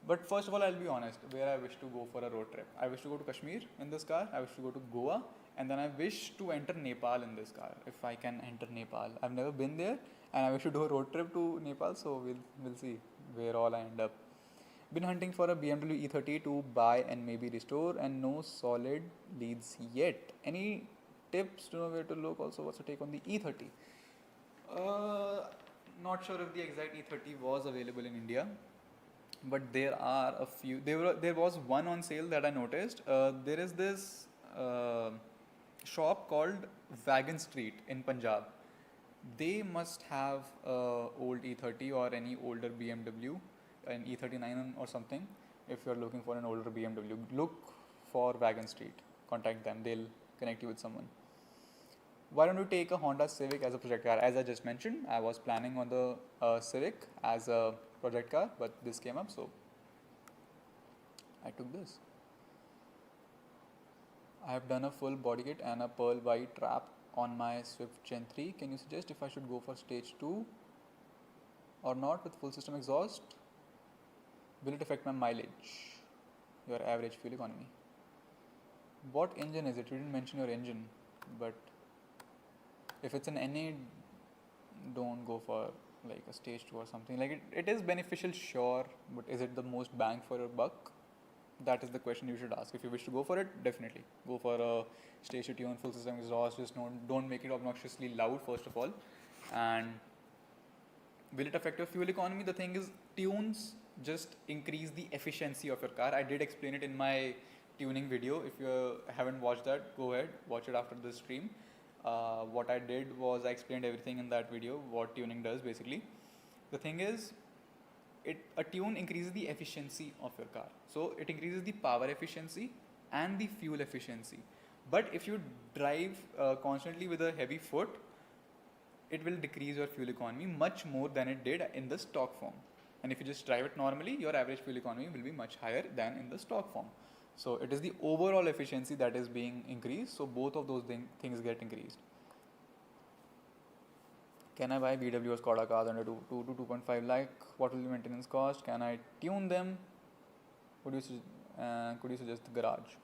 But first of all, I'll be honest, where I wish to go for a road trip. I wish to go to Kashmir in this car, I wish to go to Goa, and then I wish to enter Nepal in this car, if I can enter Nepal. I've never been there, and I wish to do a road trip to Nepal, so we'll see where all I end up. Been hunting for a BMW E30 to buy and maybe restore, and no solid leads yet. Any tips to know where to look? Also, what's the take on the E30? Not sure if the exact E30 was available in India, but there are a few. There was one on sale that I noticed. There is this shop called Wagon Street in Punjab. They must have old E30 or any older BMW, an E39 or something. If you're looking for an older BMW, look for Wagon Street. Contact them. They'll connect you with someone. Why don't you take a Honda Civic as a project car? As I just mentioned, I was planning on the Civic as a project car, but this came up, so I took this. I have done a full body kit and a pearl white wrap on my Swift Gen 3. Can you suggest if I should go for stage 2 or not with full system exhaust? Will it affect my mileage, your average fuel economy? What engine is it? You didn't mention your engine, but if it's an NA, don't go for like a stage 2 or something. Like it is beneficial, sure, but is it the most bang for your buck? That is the question you should ask. If you wish to go for it, definitely go for a stage 2 tune, full system exhaust. Just don't make it obnoxiously loud, first of all. And will it affect your fuel economy? The thing is, tunes just increase the efficiency of your car. I did explain it in my tuning video. If you haven't watched that, go ahead, watch it after this stream. What I did was I explained everything in that video, what tuning does basically. The thing is, a tune increases the efficiency of your car. So it increases the power efficiency and the fuel efficiency. But if you drive constantly with a heavy foot, it will decrease your fuel economy much more than it did in the stock form. And if you just drive it normally, your average fuel economy will be much higher than in the stock form. So it is the overall efficiency that is being increased. So both of those things get increased. Can I buy VW or Skoda cars under 2 to 2.5 lakh? What will the maintenance cost? Can I tune them? Could you suggest the garage?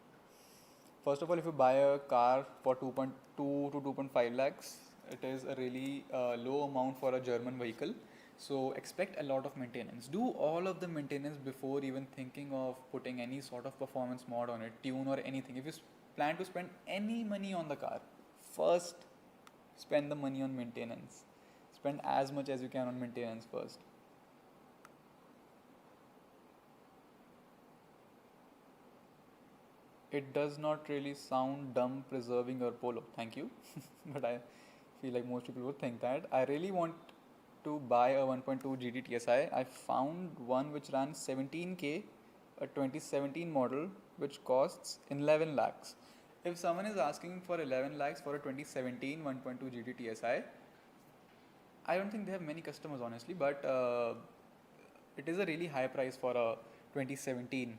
First of all, if you buy a car for 2.2 to 2.5 lakhs, it is a really low amount for a German vehicle. So expect a lot of maintenance. Do all of the maintenance before even thinking of putting any sort of performance mod on it, tune or anything. If you plan to spend any money on the car, first spend the money on maintenance. Spend as much as you can on maintenance first. It does not really sound dumb preserving your Polo. Thank you. But I feel like most people would think that. I really want to buy a 1.2 GTSi. I found one which ran 17K a 2017 model which costs 11 lakhs. If someone is asking for 11 lakhs for a 2017 1.2 GTSi, I don't think they have many customers honestly, but it is a really high price for a 2017.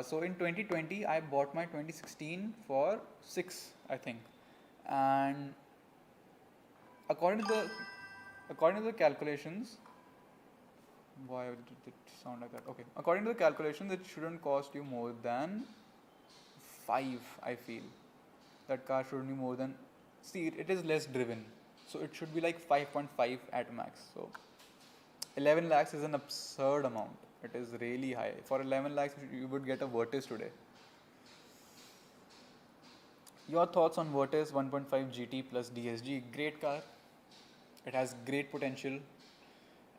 So in 2020, I bought my 2016 for 6, I think, and according to the calculations, why did it sound like that? Okay, according to the calculations, it shouldn't cost you more than 5. I feel that car shouldn't be more than. See, it is less driven, so it should be like 5.5 at max. So 11 lakhs is an absurd amount. It is really high. For 11 lakhs, you would get a Vortus today. Your thoughts on Vortus 1.5 GT plus DSG? Great car. It has great potential.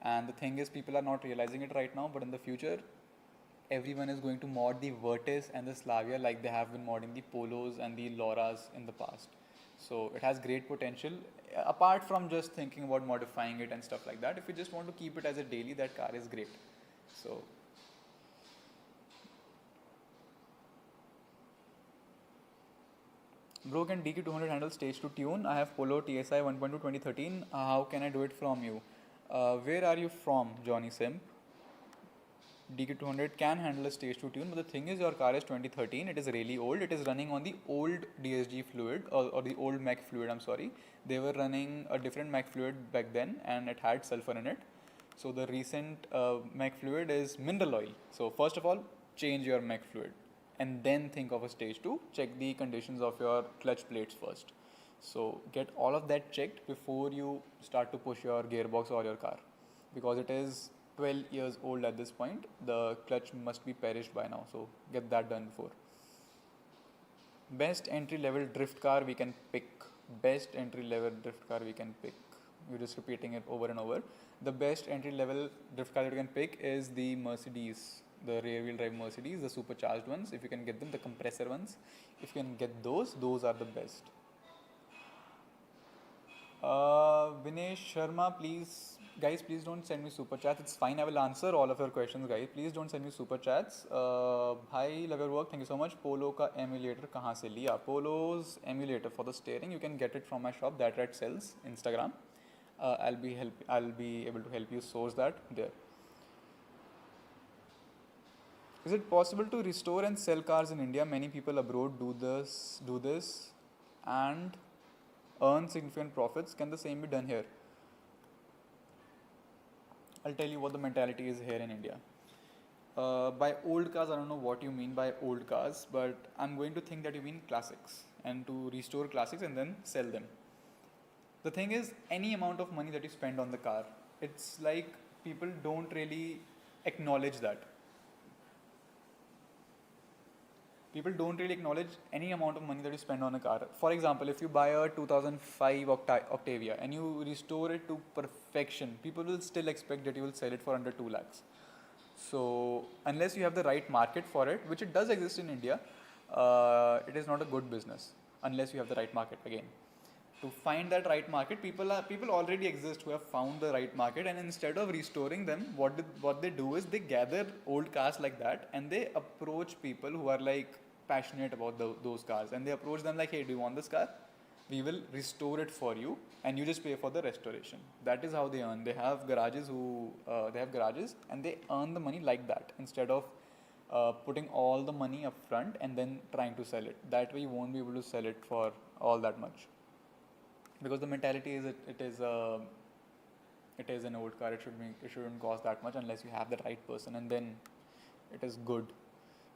And the thing is, people are not realizing it right now, but in the future, everyone is going to mod the Vortus and the Slavia like they have been modding the Polos and the Lauras in the past. So it has great potential. Apart from just thinking about modifying it and stuff like that, if you just want to keep it as a daily, that car is great. So bro, can DQ200 handle stage 2 tune? I have Polo TSI 1.2 2013. How can I do it from you? Where are you from, Johnny Sim? DQ200 can handle a stage 2 tune, but the thing is, your car is 2013. It is really old. It is running on the old DSG fluid or the old mech fluid. I'm sorry. They were running a different mech fluid back then, and it had sulfur in it. So the recent mech fluid is mineral oil. So first of all, change your mech fluid, and then think of a stage 2. Check the conditions of your clutch plates first. So get all of that checked before you start to push your gearbox or your car, because it is 12 years old at this point. The clutch must be perished by now, so get that done before. Best entry level drift car we can pick. Best entry level drift car we can pick. You're just repeating it over and over. The best entry level drift car that you can pick is the Mercedes, the rear wheel drive Mercedes, the supercharged ones. If you can get them, the compressor ones, if you can get those are the best. Vinesh Sharma, please don't send me super chats. It's fine, I will answer all of your questions, guys. Please don't send me super chats. Hi, love your work, thank you so much. Polo ka emulator kahan se liya? Polo's emulator for the steering, you can get it from my shop, that rat sells, Instagram. I'll be able to help you source that there. Is it possible to restore and sell cars in India? Many people abroad do this and earn significant profits. Can the same be done here? I'll tell you what the mentality is here in India. By old cars, I don't know what you mean by old cars, but I'm going to think that you mean classics, and to restore classics and then sell them. The thing is, any amount of money that you spend on the car, it's like people don't really acknowledge that. People don't really acknowledge any amount of money that you spend on a car. For example, if you buy a 2005 Octavia and you restore it to perfection, people will still expect that you will sell it for under 2 lakhs. So unless you have the right market for it, which it does exist in India, it is not a good business unless you have the right market. Again, to find that right market, people already exist who have found the right market, and instead of restoring them, what they do is they gather old cars like that and they approach people who are like passionate about those cars, and they approach them like, hey, do you want this car? We will restore it for you and you just pay for the restoration. That is how they earn. They have garages and they earn the money like that, instead of putting all the money up front and then trying to sell it. That way you won't be able to sell it for all that much, because the mentality is it is an old car. It shouldn't cost that much unless you have the right person, and then it is good.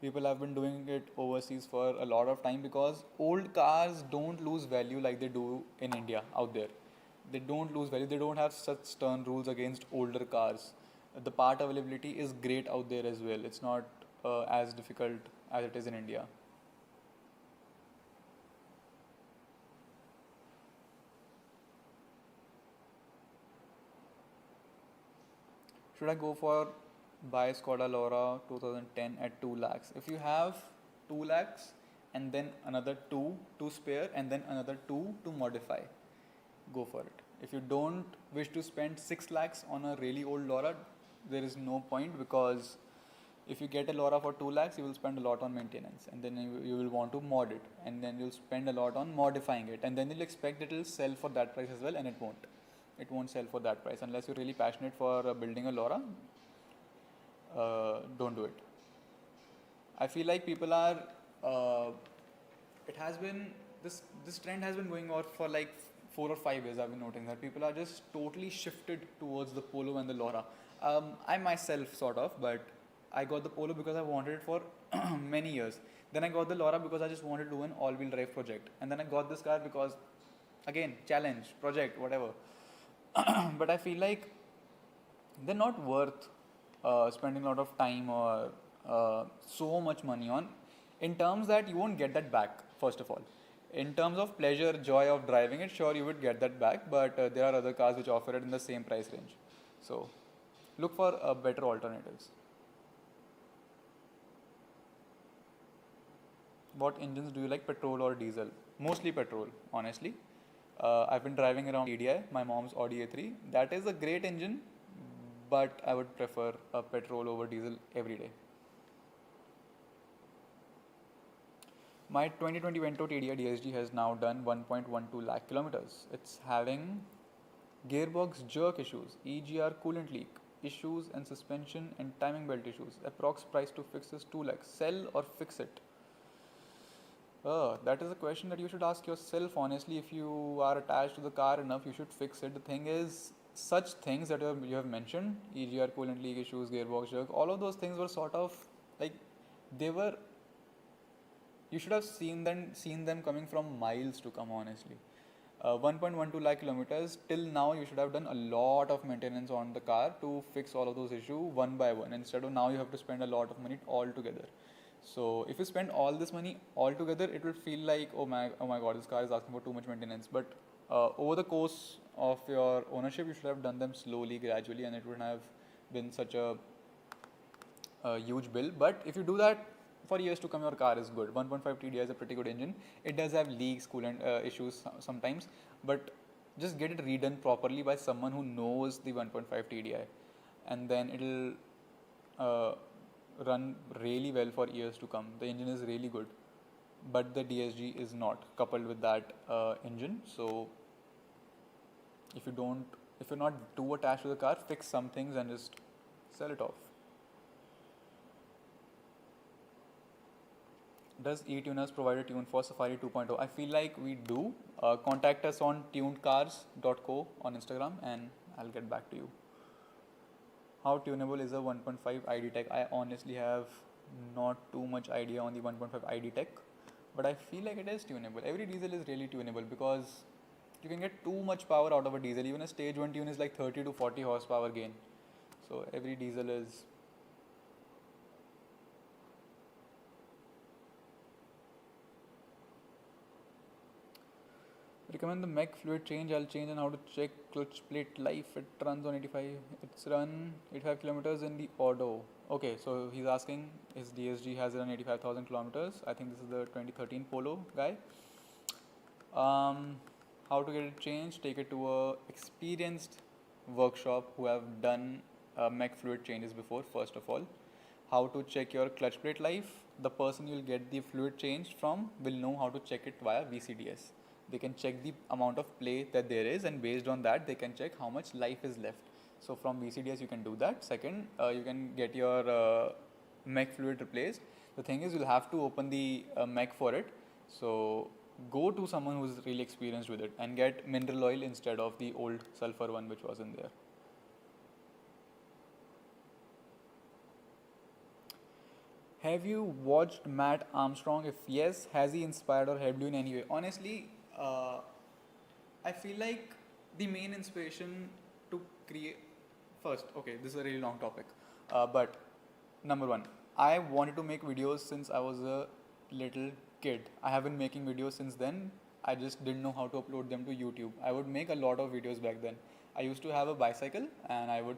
People have been doing it overseas for a lot of time, because old cars don't lose value like they do in India out there. They don't lose value. They don't have such stern rules against older cars. The part availability is great out there as well. It's not as difficult as it is in India. Should I go for buy Skoda Laura 2010 at 2 lakhs? If you have 2 lakhs and then another 2 to spare and then another 2 to modify, go for it. If you don't wish to spend 6 lakhs on a really old Laura, there is no point, because If you get a LoRa for 2 lakhs, you will spend a lot on maintenance, and then you will want to mod it, and then you'll spend a lot on modifying it, and then you'll expect it will sell for that price as well, and it won't. It won't sell for that price unless you're really passionate for building a LoRa. Don't do it. I feel like people are. It has been this trend has been going on for like 4 or 5 years. I've been noticing that people are just totally shifted towards the Polo and the LoRa. I myself sort of, but I got the Polo because I wanted it for many years. Then I got the LoRa because I just wanted to do an all-wheel drive project. And then I got this car because, again, challenge, project, whatever. But I feel like they're not worth spending a lot of time or so much money on, in terms that you won't get that back, first of all. In terms of pleasure, joy of driving it, sure, you would get that back, but there are other cars which offer it in the same price range. So look for better alternatives. What engines do you like, petrol or diesel? Mostly petrol, honestly. I've been driving around TDI, my mom's Audi A8. That is a great engine, but I would prefer a petrol over diesel every day. My 2020 Vento TDR DSG has now done 1.12 lakh kilometers. It's having gearbox jerk issues, EGR coolant leak issues, and suspension and timing belt issues. Approx price to fix is 2 lakhs. Sell or fix it? That is a question that you should ask yourself. Honestly, if you are attached to the car enough, you should fix it. The thing is, such things that you have mentioned, EGR coolant leak issues, gearbox jerk, all of those things were sort of like, you should have seen them coming from miles to come, honestly. 1.12 lakh kilometers, till now you should have done a lot of maintenance on the car to fix all of those issues one by one, instead of now you have to spend a lot of money altogether. So if you spend all this money altogether, it will feel like, oh my god, this car is asking for too much maintenance. But over the course of your ownership, you should have done them slowly, gradually, and it wouldn't have been such a huge bill. But if you do that for years to come, your car is good. 1.5 TDI is a pretty good engine. It does have leaks, coolant issues sometimes, but just get it redone properly by someone who knows the 1.5 TDI, and then it'll run really well for years to come. The engine is really good, but the DSG is not coupled with that engine. So if you're not too attached to the car, fix some things and just sell it off. Does Etuners provide a tune for Safari 2.0? I feel like we do. Contact us on tunedcars.co on Instagram and I'll get back to you. How tunable is a 1.5 ID tech? I honestly have not too much idea on the 1.5 ID tech, but I feel like it is tunable. Every diesel is really tunable because you can get too much power out of a diesel. Even a stage 1 tune is like 30 to 40 horsepower gain. So every diesel is. Recommend the mech fluid change. I'll change, and how to check clutch plate life. It runs on 85. It's run 85 kilometers in the auto. Okay, so he's asking his DSG has run 85,000 kilometers. I think this is the 2013 Polo guy. How to get it changed? Take it to a experienced workshop who have done mech fluid changes before. First of all, how to check your clutch plate life? The person you'll get the fluid changed from will know how to check it via VCDS. They can check the amount of play that there is, and based on that they can check how much life is left. So from VCDS you can do that. Second, you can get your mech fluid replaced. The thing is, you'll have to open the mech for it. So go to someone who's really experienced with it and get mineral oil instead of the old sulfur one which was in there. Have you watched Matt Armstrong? If yes, has he inspired or helped you in any way? Honestly, I feel like the main inspiration to create. First, okay, this is a really long topic, but number one, I wanted to make videos since I was a little kid. I have been making videos since then. I just didn't know how to upload them to YouTube. I would make a lot of videos back then. I used to have a bicycle and I would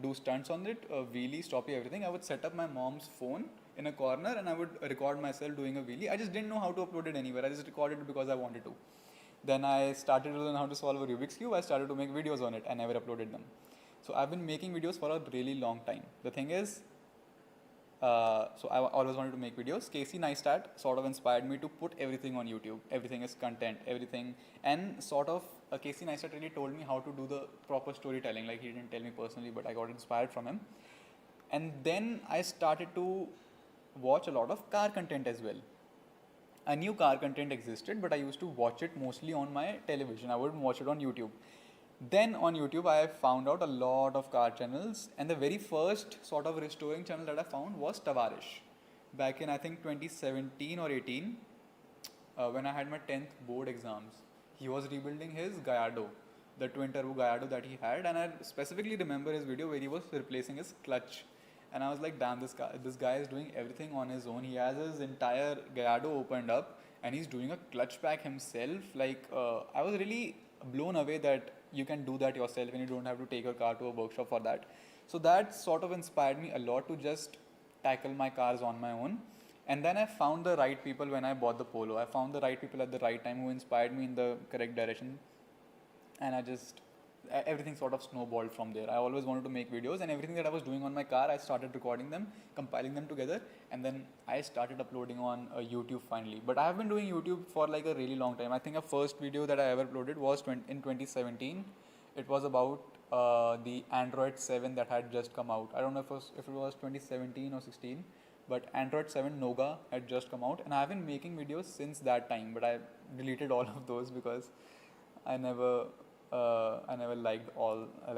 do stunts on it, wheelie, stoppie, everything. I would set up my mom's phone in a corner and I would record myself doing a wheelie. I just didn't know how to upload it anywhere. I just recorded it because I wanted to. Then I started to learn how to solve a Rubik's Cube. I started to make videos on it. I never uploaded them. So I've been making videos for a really long time. The thing is, So I always wanted to make videos. Casey Neistat sort of inspired me to put everything on YouTube. Everything is content, everything. And sort of Casey Neistat really told me how to do the proper storytelling. Like he didn't tell me personally, but I got inspired from him. And then I started to watch a lot of car content as well. I knew car content existed, but I used to watch it mostly on my television. I wouldn't watch it on YouTube. Then on YouTube, I found out a lot of car channels, and the very first sort of restoring channel that I found was Tavarish. Back in I think 2017 or 18, when I had my 10th board exams, he was rebuilding his Gallardo, the twin turbo Gallardo that he had, and I specifically remember his video where he was replacing his clutch. And I was like, damn, this guy is doing everything on his own. He has his entire Gallardo opened up, and he's doing a clutch pack himself. Like, I was really blown away that you can do that yourself and you don't have to take a car to a workshop for that. So that sort of inspired me a lot to just tackle my cars on my own. And then I found the right people when I bought the Polo. I found the right people at the right time who inspired me in the correct direction. And everything sort of snowballed from there. I always wanted to make videos, and everything that I was doing on my car, I started recording them, compiling them together, and then I started uploading on YouTube finally. But I have been doing YouTube for like a really long time. I think a first video that I ever uploaded was in 2017. It was about the Android 7 that had just come out. I don't know if it was 2017 or 16, but Android 7 Nougat had just come out, and I have been making videos since that time, but I deleted all of those because I never liked all, I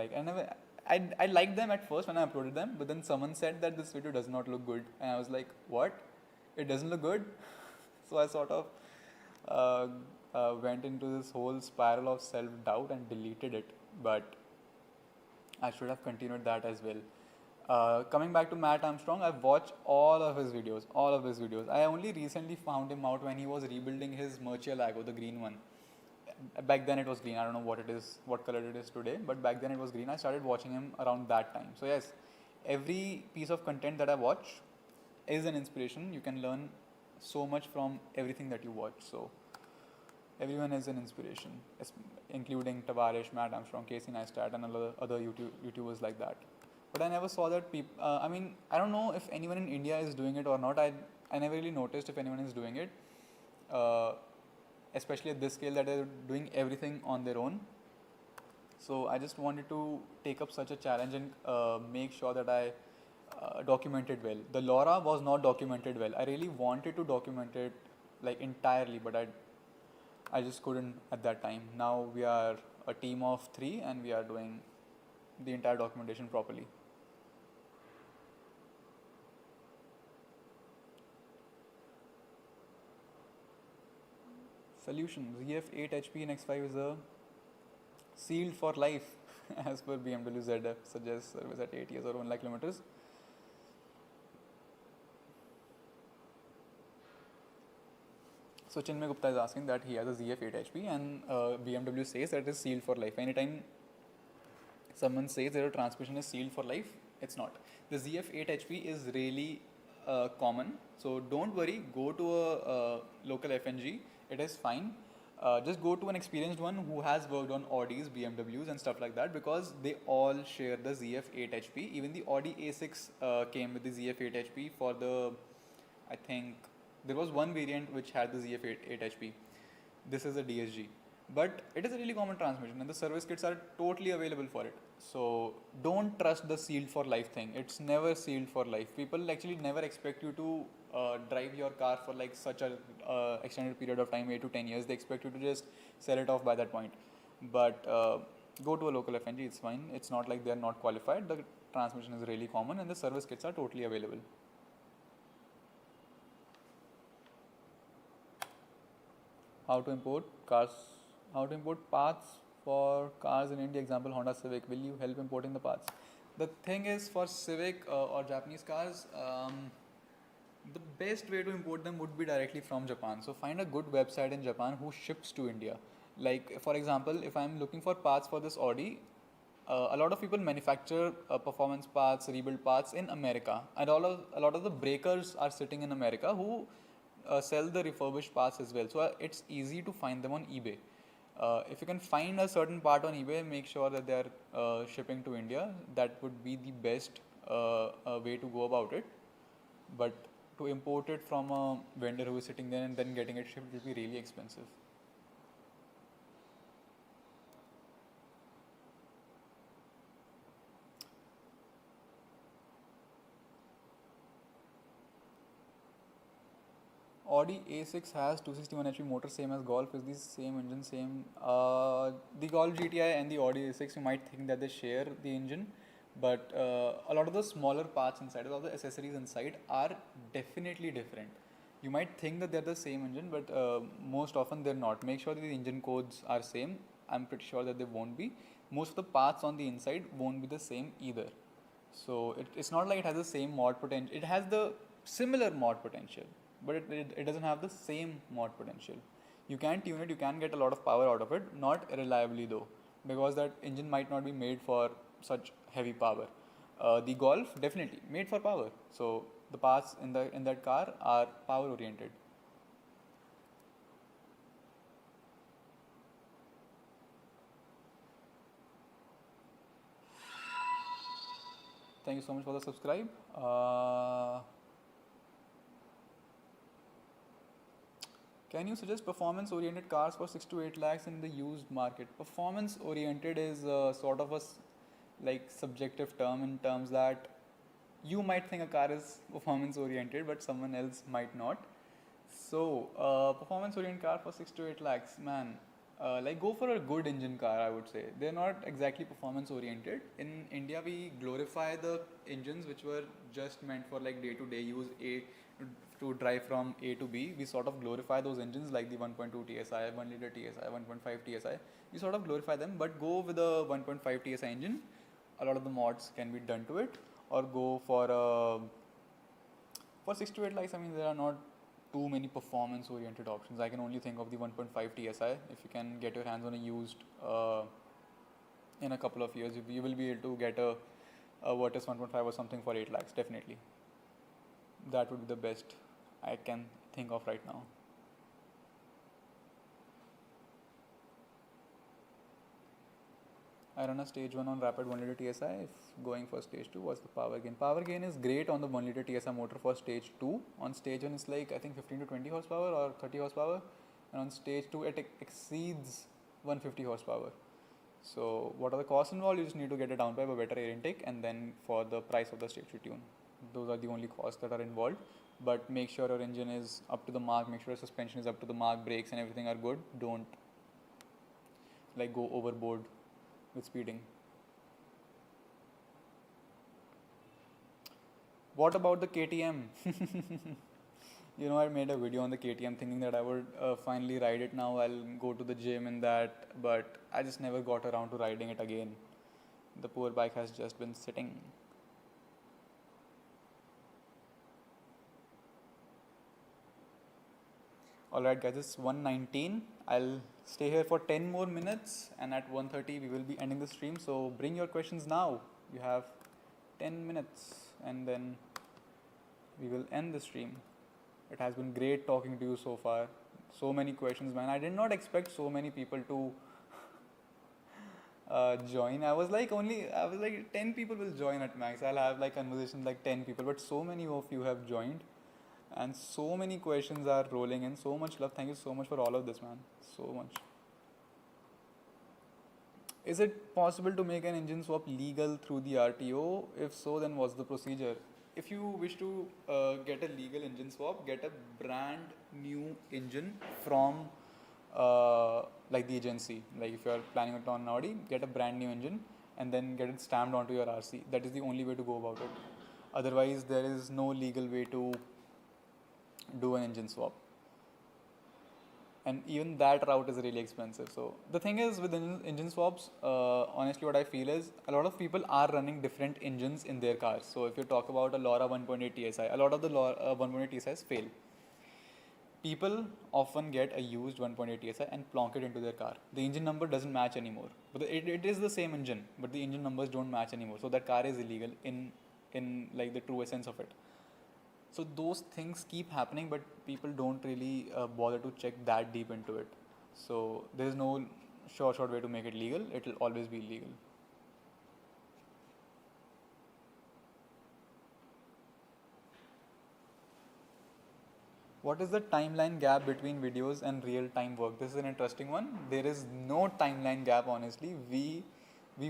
liked them at first when I uploaded them, but then someone said that this video does not look good, and I was like, what? It doesn't look good? So I sort of went into this whole spiral of self-doubt and deleted it, but I should have continued that as well. Coming back to Matt Armstrong, I've watched all of his videos. I only recently found him out when he was rebuilding his Murcielago, the green one. Back then it was green. I don't know what color it is today, but back then it was green. I started watching him around that time. So yes, every piece of content that I watch is an inspiration. You can learn so much from everything that you watch. So everyone is an inspiration, including Tavarish, Matt Armstrong, Casey Neistat, and other YouTubers like that. But I never saw that people. I don't know if anyone in India is doing it or not. I never really noticed if anyone is doing it. Especially at this scale that they're doing everything on their own. So I just wanted to take up such a challenge and make sure that I documented well. The LoRa was not documented well. I really wanted to document it like entirely, but I just couldn't at that time. Now we are a team of 3 and we are doing the entire documentation properly. Solution: ZF 8 HP and X5 is a sealed for life as per BMW ZF suggests service at 8 years or 1 lakh kilometers. So Chinmay Gupta is asking that he has a ZF 8 HP and BMW says that it is sealed for life. Anytime someone says that a transmission is sealed for life, it's not. The ZF 8 HP is really common, so don't worry, go to a local FNG. It is fine. Just go to an experienced one who has worked on Audis, BMWs and stuff like that, because they all share the ZF 8 HP. Even the Audi A6 came with the ZF 8 HP for I think there was one variant which had the ZF 8 HP. This is a DSG. But it is a really common transmission and the service kits are totally available for it. So don't trust the sealed for life thing. It's never sealed for life. People actually never expect you to drive your car for like such a extended period of time, 8 to 10 years. They expect you to just sell it off by that point. But go to a local FNG, it's fine. It's not like they're not qualified. The transmission is really common and the service kits are totally available. How to import parts for cars in India, example Honda Civic. Will you help importing the parts? The thing is, for Civic or Japanese cars, the best way to import them would be directly from Japan. So find a good website in Japan who ships to India. Like for example, if I'm looking for parts for this Audi, a lot of people manufacture performance parts, rebuild parts in America, and a lot of the breakers are sitting in America who sell the refurbished parts as well. So it's easy to find them on eBay. If you can find a certain part on eBay, make sure that they are shipping to India. That would be the best way to go about it. but to import it from a vendor who is sitting there and then getting it shipped will be really expensive. Audi A6 has 261 HP motor, same as Golf. Is the same engine, same? The Golf GTI and the Audi A6, you might think that they share the engine, but a lot of the smaller parts inside, a lot of the accessories inside are definitely different. You might think that they're the same engine, but most often they're not. Make sure that the engine codes are same. I'm pretty sure that they won't be. Most of the parts on the inside won't be the same either. So it's not like it has the same mod potential. It has the similar mod potential, but it doesn't have the same mod potential. You can tune it, you can get a lot of power out of it, not reliably though, because that engine might not be made for such heavy power. The Golf definitely made for power. So the parts in that car are power oriented. Thank you so much for the subscribe. Can you suggest performance-oriented cars for 6 to 8 lakhs in the used market? Performance-oriented is sort of a like subjective term in terms that you might think a car is performance-oriented, but someone else might not. So, performance-oriented car for 6 to 8 lakhs, man. Like go for a good engine car, I would say. They're not exactly performance-oriented. In India, we glorify the engines which were just meant for like day-to-day use, to drive from A to B. We sort of glorify those engines like the 1.2 TSI, 1 liter TSI, 1.5 TSI. We sort of glorify them, but go with a 1.5 TSI engine. A lot of the mods can be done to it, or go for 6 to 8 lakhs. I mean, there are not too many performance-oriented options. I can only think of the 1.5 TSI. If you can get your hands on a used in a couple of years, you will be able to get a Vortus 1.5 or something for 8 lakhs, definitely. That would be the best I can think of right now. I run a stage 1 on rapid 1 liter TSI. If going for stage 2, what's the power gain? Power gain is great on the 1 liter TSI motor for stage 2. On stage 1 it's like I think 15 to 20 horsepower or 30 horsepower, and on stage 2 it exceeds 150 horsepower. So what are the costs involved? You just need to get a downpipe, a better air intake, and then for the price of the stage 2 tune. Those are the only costs that are involved. But make sure your engine is up to the mark, make sure your suspension is up to the mark, brakes and everything are good. Don't like go overboard with speeding. What about the KTM? You know, I made a video on the KTM thinking that I would finally ride it now. I'll go to the gym in that, but I just never got around to riding it again. The poor bike has just been sitting. Alright guys, it's 1:19. I'll stay here for 10 more minutes, and at 1:30 we will be ending the stream. So bring your questions now. You have 10 minutes and then we will end the stream. It has been great talking to you so far. So many questions, man. I did not expect so many people to join. I was like 10 people will join at max. I'll have like conversations like 10 people, but so many of you have joined. And so many questions are rolling in. So much love. Thank you so much for all of this, man. So much. Is it possible to make an engine swap legal through the RTO? If so, then what's the procedure? If you wish to get a legal engine swap, get a brand new engine from like the agency. Like if you are planning it on an Audi, get a brand new engine and then get it stamped onto your RC. That is the only way to go about it. Otherwise, there is no legal way to do an engine swap, and even that route is really expensive. So the thing is with engine swaps, honestly what I feel is a lot of people are running different engines in their cars. So if you talk about a LoRa 1.8 TSI, a lot of the LoRa 1.8 TSIs fail. People often get a used 1.8 TSI and plonk it into their car. The engine number doesn't match anymore, but it is the same engine, but the engine numbers don't match anymore. So that car is illegal in like the true essence of it. So those things keep happening, but people don't really bother to check that deep into it. So there is no short way to make it legal. It will always be illegal. What is the timeline gap between videos and real time work? This is an interesting one. There is no timeline gap, honestly. We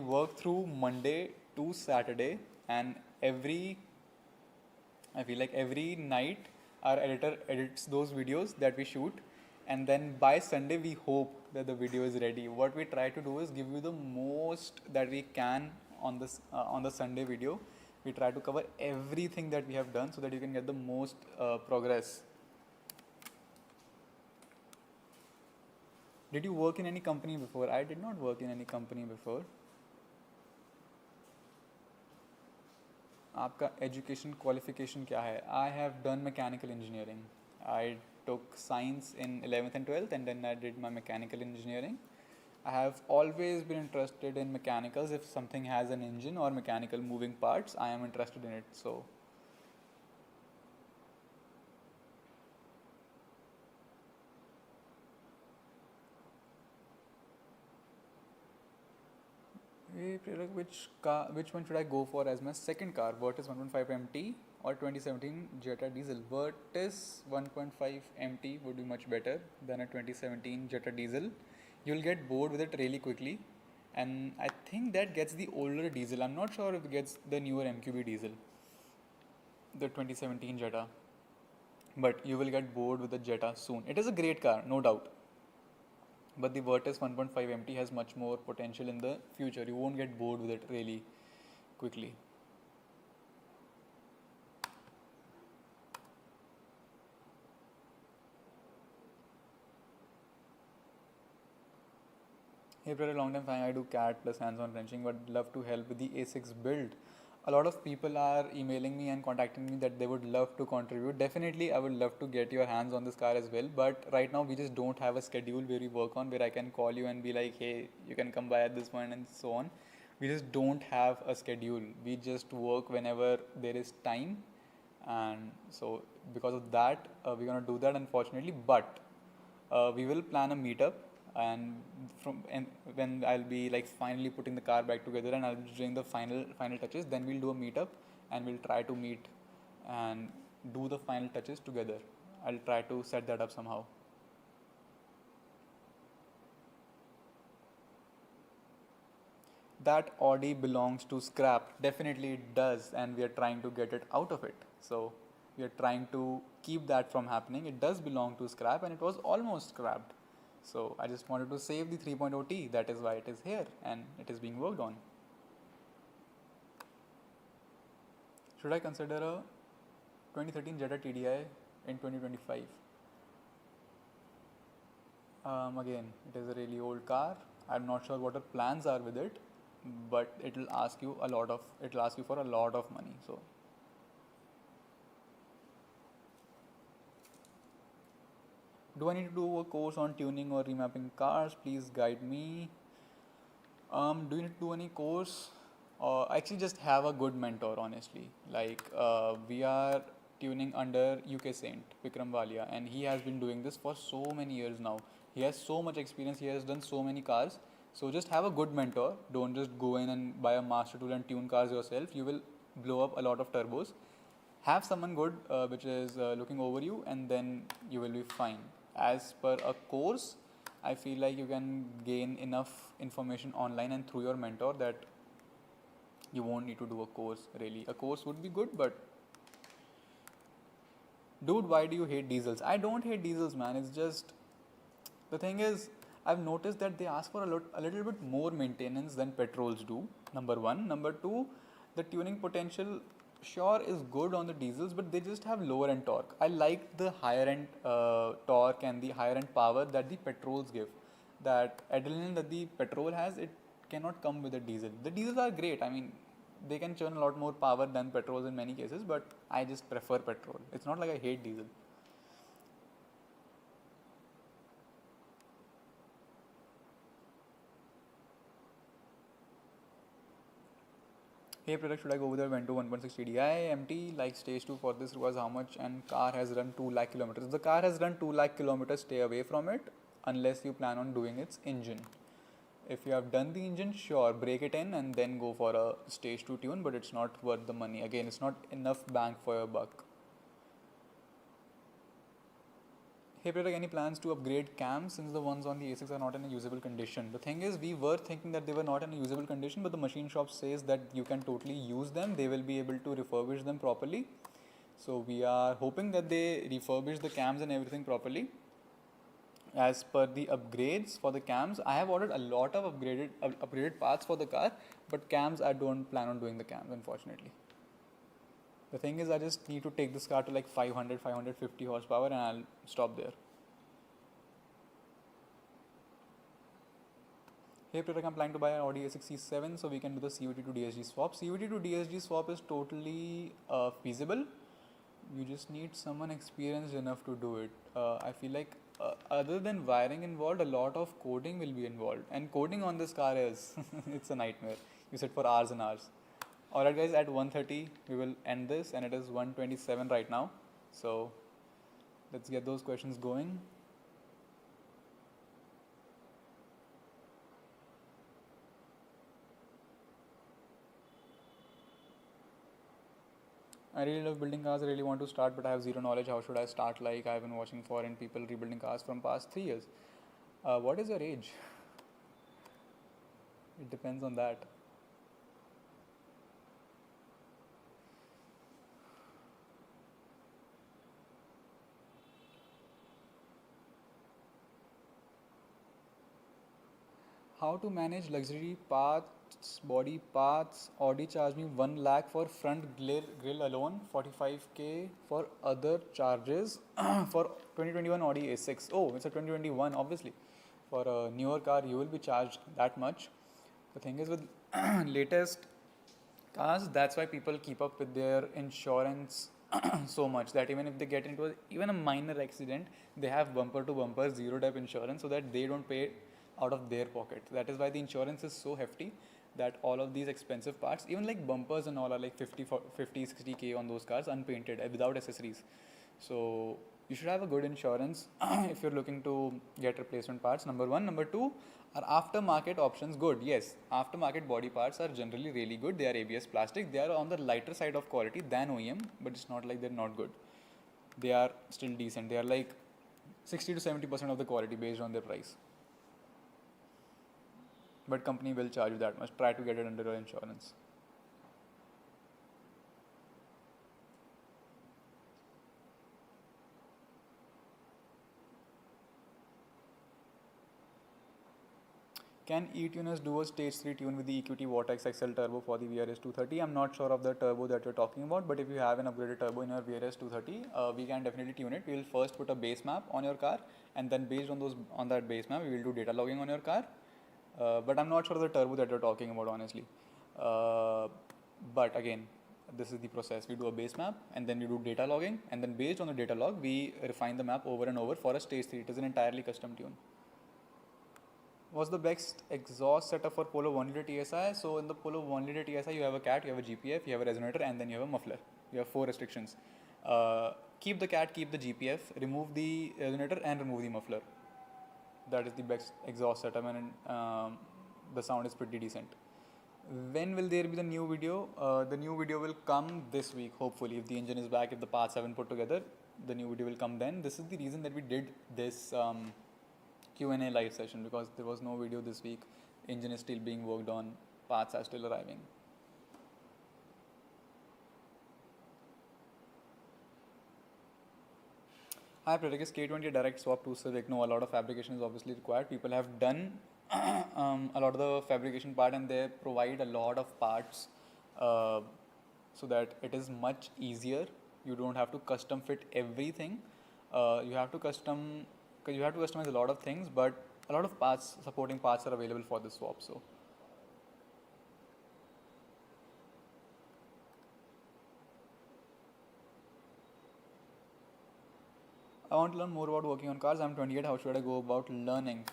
work through Monday to Saturday, and I feel like every night our editor edits those videos that we shoot, and then by Sunday we hope that the video is ready. What we try to do is give you the most that we can on the Sunday video. We try to cover everything that we have done so that you can get the most progress. Did you work in any company before? I did not work in any company before. आपका education qualification क्या है? I have done mechanical engineering. I took science in 11th and 12th, and then I did my mechanical engineering. I have always been interested in mechanicals. If something has an engine or mechanical moving parts, I am interested in it. So which one should I go for as my second car? Vortus 1.5 MT or 2017 Jetta diesel? Vortus 1.5 MT would be much better than a 2017 Jetta diesel. You'll get bored with it really quickly, and I think that gets the older diesel. I'm not sure if it gets the newer MQB diesel, the 2017 Jetta, but you will get bored with the Jetta soon. It is a great car, no doubt, but the Vortus 1.5 MT has much more potential in the future. You won't get bored with it really quickly. Hey brother, long time fan. I do CAD plus hands-on wrenching, but love to help with the A6 build. A lot of people are emailing me and contacting me that they would love to contribute. Definitely, I would love to get your hands on this car as well. But right now, we just don't have a schedule where we work on, where I can call you and be like, hey, you can come by at this point and so on. We just don't have a schedule. We just work whenever there is time. And so because of that, we're going to do that, unfortunately. But we will plan a meetup, and when I'll be like finally putting the car back together and I'll be doing the final touches, then we'll do a meetup and we'll try to meet and do the final touches together. I'll try to set that up somehow. That Audi belongs to scrap. Definitely it does, and we are trying to get it out of it. So we are trying to keep that from happening. It does belong to scrap, and it was almost scrapped. So I just wanted to save the 3.0 T. That is why it is here and it is being worked on. Should I consider a 2013 Jetta TDI in 2025? Again, it is a really old car. I'm not sure what our plans are with it, but it will ask you for a lot of money. So do I need to do a course on tuning or remapping cars? Please guide me. Do you need to do any course? Actually, just have a good mentor, honestly. Like, we are tuning under UK Saint, Vikram Walia, and he has been doing this for so many years now. He has so much experience, he has done so many cars. So just have a good mentor. Don't just go in and buy a master tool and tune cars yourself. You will blow up a lot of turbos. Have someone good which is looking over you, and then you will be fine. As per a course, I feel like you can gain enough information online and through your mentor that you won't need to do a course really. A course would be good, but dude, why do you hate diesels? I don't hate diesels, man. It's just, the thing is, I've noticed that they ask for a little bit more maintenance than petrols do, number one. Number two, the tuning potential sure is good on the diesels, but they just have lower end torque. I like the higher end torque and the higher end power that the petrols give. That adrenaline that the petrol has, it cannot come with the diesel. The diesels are great. I mean, they can churn a lot more power than petrols in many cases, but I just prefer petrol. It's not like I hate diesel. Hey product, should I go with the Vento 1.6 TDI MT like stage 2 for this was how much, and car has run 2 lakh kilometers. The car has run 2 lakh kilometers, stay away from it unless you plan on doing its engine. If you have done the engine, sure, break it in and then go for a stage 2 tune, but it's not worth the money. Again, it's not enough bang for your buck. Hey Prerak, any plans to upgrade cams since the ones on the A6 are not in a usable condition? The thing is, we were thinking that they were not in a usable condition, but the machine shop says that you can totally use them. They will be able to refurbish them properly. So we are hoping that they refurbish the cams and everything properly. As per the upgrades for the cams, I have ordered a lot of upgraded parts for the car, but cams I don't plan on doing the cams, unfortunately. The thing is, I just need to take this car to like 500, 550 horsepower and I'll stop there. Hey Prerak, I'm planning to buy an Audi A6 C7 so we can do the CVT to DSG swap. CVT to DSG swap is totally feasible. You just need someone experienced enough to do it. I feel like other than wiring involved, a lot of coding will be involved. And coding on this car is, it's a nightmare. You sit for hours and hours. Alright guys, at 1:30 we will end this and it is 1:27 right now. So let's get those questions going. I really love building cars, I really want to start, but I have zero knowledge. How should I start? Like, I've been watching foreign people rebuilding cars from past 3 years. What is your age? It depends on that. How to manage luxury parts, body parts? Audi charged me 1 lakh for front grill alone, 45k for other charges for 2021 Audi A6. Oh, it's a 2021, obviously. For a newer car, you will be charged that much. The thing is with latest cars, that's why people keep up with their insurance so much that even if they get into even a minor accident, they have bumper to bumper zero type insurance so that they don't pay out of their pocket. That is why the insurance is so hefty that all of these expensive parts, even like bumpers and all, are like 50, 60k on those cars unpainted without accessories. So you should have a good insurance if you're looking to get replacement parts. Number one. Number two, are aftermarket options good? Yes, aftermarket body parts are generally really good. They are ABS plastic. They are on the lighter side of quality than OEM, but it's not like they're not good. They are still decent. They are like 60 to 70% of the quality based on their price. But company will charge you that much. Try to get it under your insurance. Can Etuners do a stage 3 tune with the EQT Vortex XL turbo for the VRS 230? I'm not sure of the turbo that you're talking about, but if you have an upgraded turbo in your VRS 230, we can definitely tune it. We will first put a base map on your car, and then based on that base map, we will do data logging on your car. But I'm not sure of the turbo that you're talking about, honestly. But again, this is the process. We do a base map and then we do data logging, and then based on the data log, we refine the map over and over for a stage 3. It is an entirely custom tune. What's the best exhaust setup for Polo 1 liter TSI? So in the Polo 1 liter TSI, you have a cat, you have a GPF, you have a resonator, and then you have a muffler. You have 4 restrictions. Keep the cat, keep the GPF, remove the resonator, and remove the muffler. That is the best exhaust setup, and the sound is pretty decent. When will there be the new video? The new video will come this week, hopefully. If the engine is back, if the parts haven't put together, the new video will come then. This is the reason that we did this Q&A live session, because there was no video this week. Engine is still being worked on, parts are still arriving. Hi Pratik, is K20 direct swap to Civic? No, a lot of fabrication is obviously required. People have done a lot of the fabrication part, and they provide a lot of parts so that it is much easier. You don't have to custom fit everything. You have to customize a lot of things, but a lot of parts, supporting parts, are available for the swap. So I want to learn more about working on cars. I'm 28. How should I go about learning?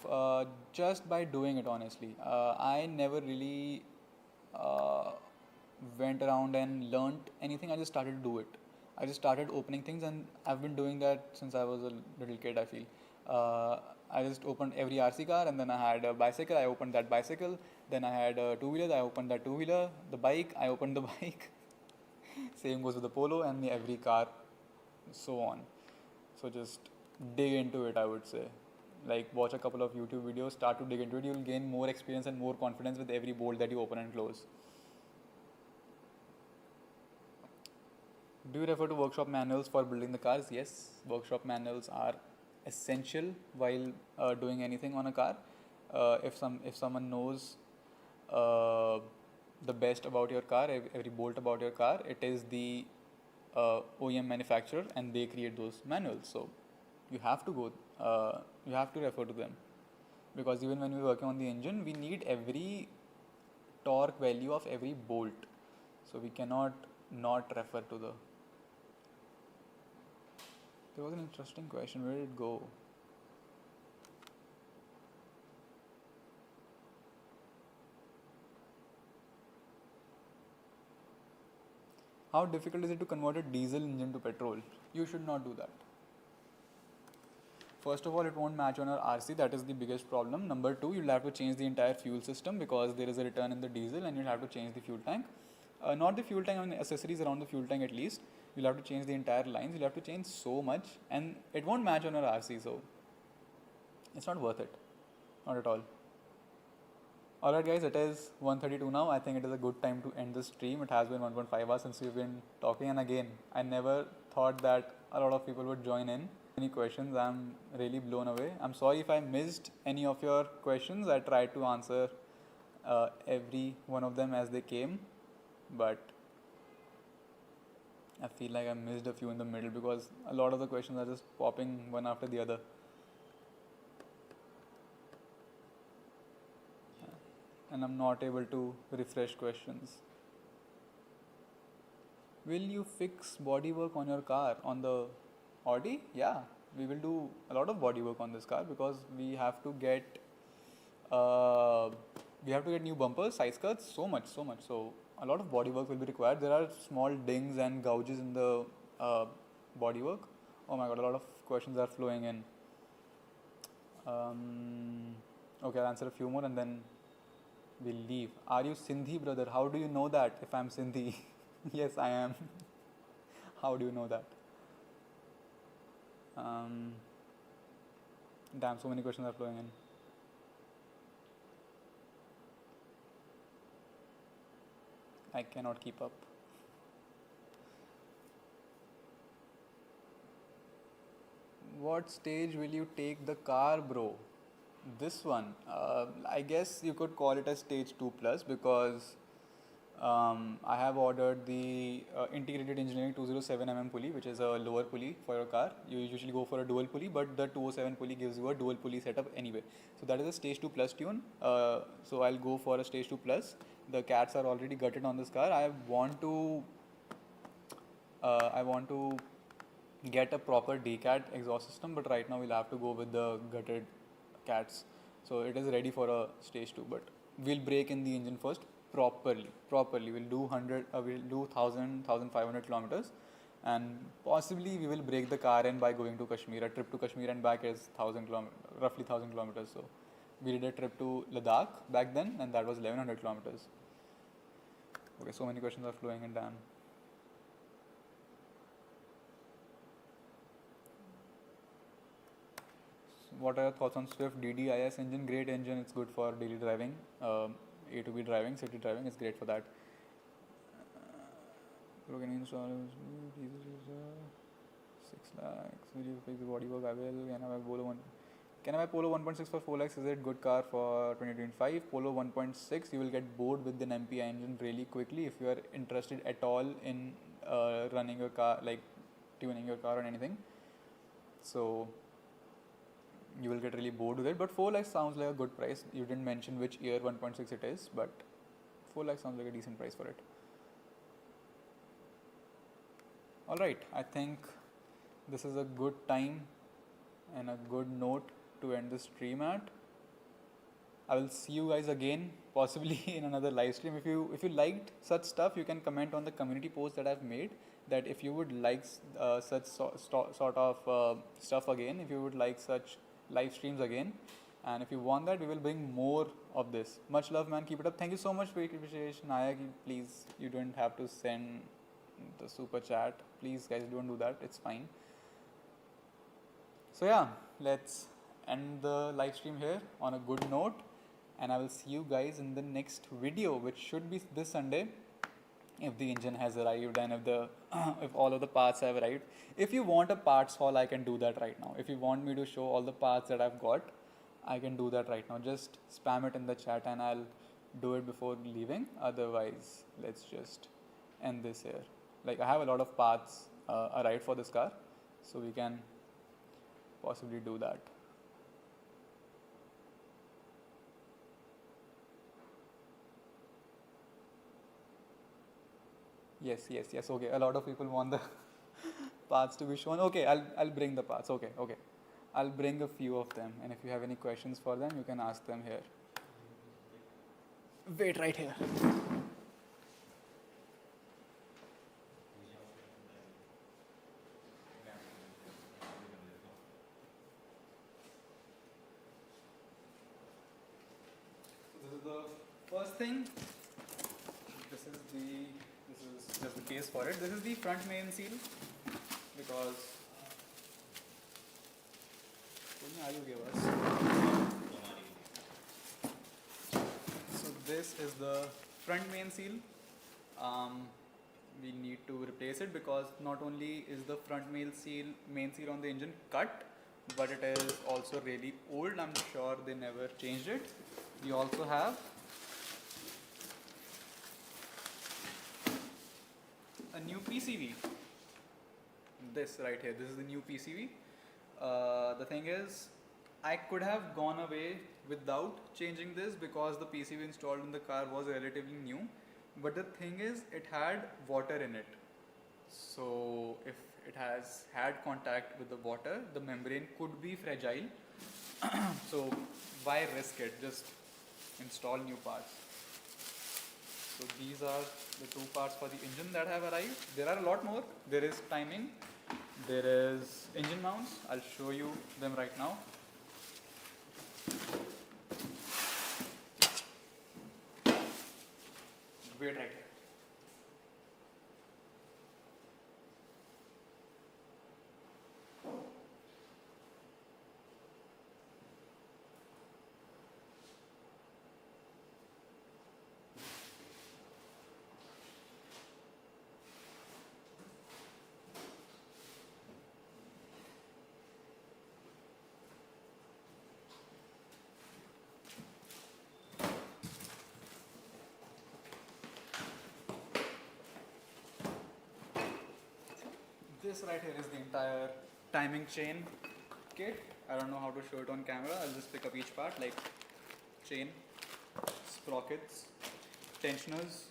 Just by doing it, honestly. I never really went around and learned anything. I just started to do it. I just started opening things, and I've been doing that since I was a little kid, I feel. I just opened every RC car, and then I had a bicycle. I opened that bicycle. Then I had a two-wheeler. I opened that two-wheeler. The bike, I opened the bike. Same goes with the Polo and every car, so on. So just dig into it, I would say. Like watch a couple of YouTube videos, start to dig into it. You'll gain more experience and more confidence with every bolt that you open and close. Do you refer to workshop manuals for building the cars? Yes, workshop manuals are essential while doing anything on a car. If someone knows the best about your car, every bolt about your car, it is the OEM manufacturer, and they create those manuals. So you have to you have to refer to them, because even when we're working on the engine, we need every torque value of every bolt. So we cannot not refer to the. There was an interesting question. Where did it go? How difficult is it to convert a diesel engine to petrol? You should not do that. First of all, it won't match on your RC. That is the biggest problem. Number two, you'll have to change the entire fuel system, because there is a return in the diesel, and you'll have to change the fuel tank. Not the fuel tank, I mean accessories around the fuel tank at least. You'll have to change the entire lines. You'll have to change so much, and it won't match on your RC, so it's not worth it. Not at all. Alright guys, it is 1:32 now. I think it is a good time to end the stream. It has been 1.5 hours since we've been talking, and again, I never thought that a lot of people would join in. Any questions? I'm really blown away. I'm sorry if I missed any of your questions. I tried to answer every one of them as they came, but I feel like I missed a few in the middle, because a lot of the questions are just popping one after the other. And I'm not able to refresh questions. Will you fix bodywork on your car, on the Audi? Yeah, we will do a lot of bodywork on this car, because we have to get new bumpers, side skirts, so much. So a lot of bodywork will be required. There are small dings and gouges in the bodywork. Oh my god, a lot of questions are flowing in. Okay, I'll answer a few more and then we'll leave. Are you Sindhi, brother? How do you know that if I'm Sindhi? Yes, I am. How do you know that? Damn, so many questions are flowing in. I cannot keep up. What stage will you take the car, bro? This one, I guess you could call it a stage 2 plus, because I have ordered the integrated engineering 207mm pulley, which is a lower pulley for your car. You usually go for a dual pulley, but the 207 pulley gives you a dual pulley setup anyway. So that is a stage 2 plus tune. So I'll go for a stage 2 plus. The cats are already gutted on this car. I want to get a proper DCAT exhaust system, but right now we'll have to go with the gutted cats. So it is ready for a stage 2, but we'll break in the engine first properly. We'll do 1,500 kilometers, and possibly we will break the car in by going to Kashmir. A trip to Kashmir and back is roughly 1,000 kilometers. So we did a trip to Ladakh back then, and that was 1,100 kilometers. Okay, so many questions are flowing in, damn. What are your thoughts on Swift DDIS engine? Great engine, it's good for daily driving, A to B driving, city driving, it's great for that. Can you install 6 lakhs? Will you fix the bodywork? I will. Can I buy Polo 1.6 for 4 lakhs? Is it good car for 2025? Polo 1.6, you will get bored with an MPI engine really quickly if you are interested at all in running your car, like tuning your car or anything. So you will get really bored with it, but 4 lakhs sounds like a good price. You didn't mention which year 1.6 it is, but 4 lakhs sounds like a decent price for it. Alright, I think this is a good time and a good note to end the stream at. I will see you guys again, possibly in another live stream. If you liked such stuff, you can comment on the community post that I've made, that if you would like such sort of stuff again, if you would like such live streams again, and if you want that, we will bring more of this. Much love, man. Keep it up. Thank you so much for your appreciation. Nayak, please, you don't have to send the super chat. Please, guys, don't do that. It's fine. So yeah, let's end the live stream here on a good note, and I will see you guys in the next video, which should be this Sunday, if the engine has arrived and if the if all of the parts have arrived. If you want a parts haul, I can do that right now. If you want me to show all the parts that I've got, I can do that right now. Just spam it in the chat and I'll do it before leaving. Otherwise, let's just end this here. Like, I have a lot of parts arrived for this car, so we can possibly do that. Yes. Okay, a lot of people want the parts to be shown. Okay, I'll bring the parts. Okay. I'll bring a few of them, and if you have any questions for them, you can ask them here. Wait right here. This is the first thing. This is just the case for it. This is the front main seal, because so this is the front main seal. We need to replace it because not only is the front main seal on the engine cut, but it is also really old. I'm sure they never changed it. We also have a new PCV. This right here, this is the new PCV. The thing is, I could have gone away without changing this because the PCV installed in the car was relatively new. But the thing is, it had water in it. So if it has had contact with the water, the membrane could be fragile. So why risk it? Just install new parts. So these are the two parts for the engine that have arrived. There are a lot more. There is timing. There is engine mounts. I'll show you them right now. Wait right here. This right here is the entire timing chain kit. I don't know how to show it on camera. I'll just pick up each part, like chain, sprockets, tensioners,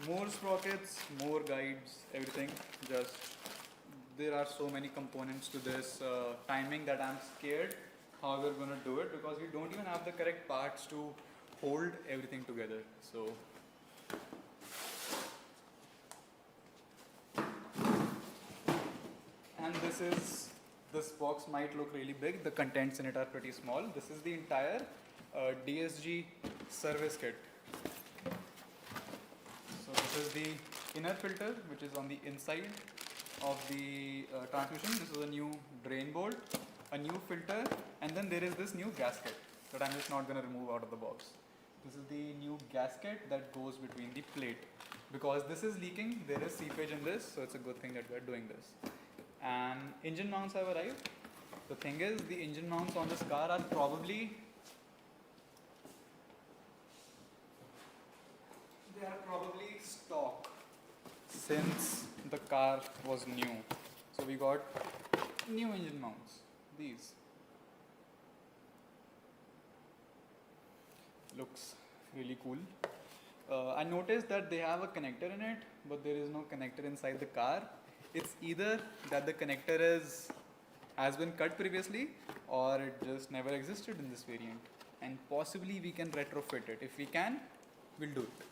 more sprockets, more guides, everything. Just there are so many components to this timing that I'm scared how we're gonna do it, because we don't even have the correct parts to hold everything together. So this box might look really big. The contents in it are pretty small. This is the entire DSG service kit. So this is the inner filter, which is on the inside of the transmission. This is a new drain bolt, a new filter, and then there is this new gasket that I'm just not going to remove out of the box. This is the new gasket that goes between the plate. Because this is leaking, there is seepage in this, so it's a good thing that we're doing this. And engine mounts have arrived. The thing is, the engine mounts on this car are probably stock since the car was new. So we got new engine mounts. These looks really cool. I noticed that they have a connector in it, but there is no connector inside the car. It's either that the connector has been cut previously, or it just never existed in this variant, and possibly we can retrofit it. If we can, we'll do it.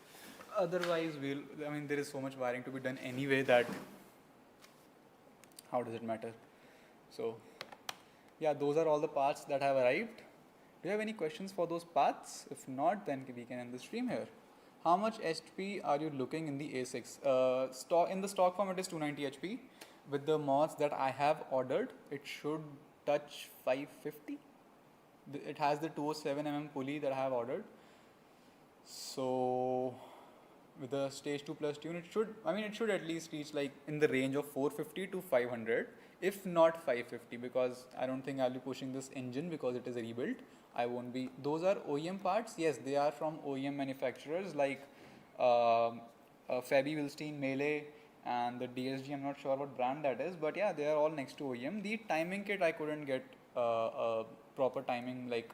Otherwise, there is so much wiring to be done anyway that how does it matter? So yeah, those are all the parts that have arrived. Do you have any questions for those parts? If not, then we can end the stream here. How much HP are you looking in the A6? In the stock form, it is 290 HP. With the mods that I have ordered, it should touch 550. It has the 207 pulley that I have ordered. So with the stage 2 plus tune, it should at least reach like in the range of 450 to 500, if not 550, because I don't think I'll be pushing this engine because it is a rebuilt. I won't be. Those are OEM parts. Yes, they are from OEM manufacturers like Fabi Wilstein, Melee, and the DSG. I'm not sure what brand that is, but yeah, they are all next to OEM. The timing kit I couldn't get a proper timing, like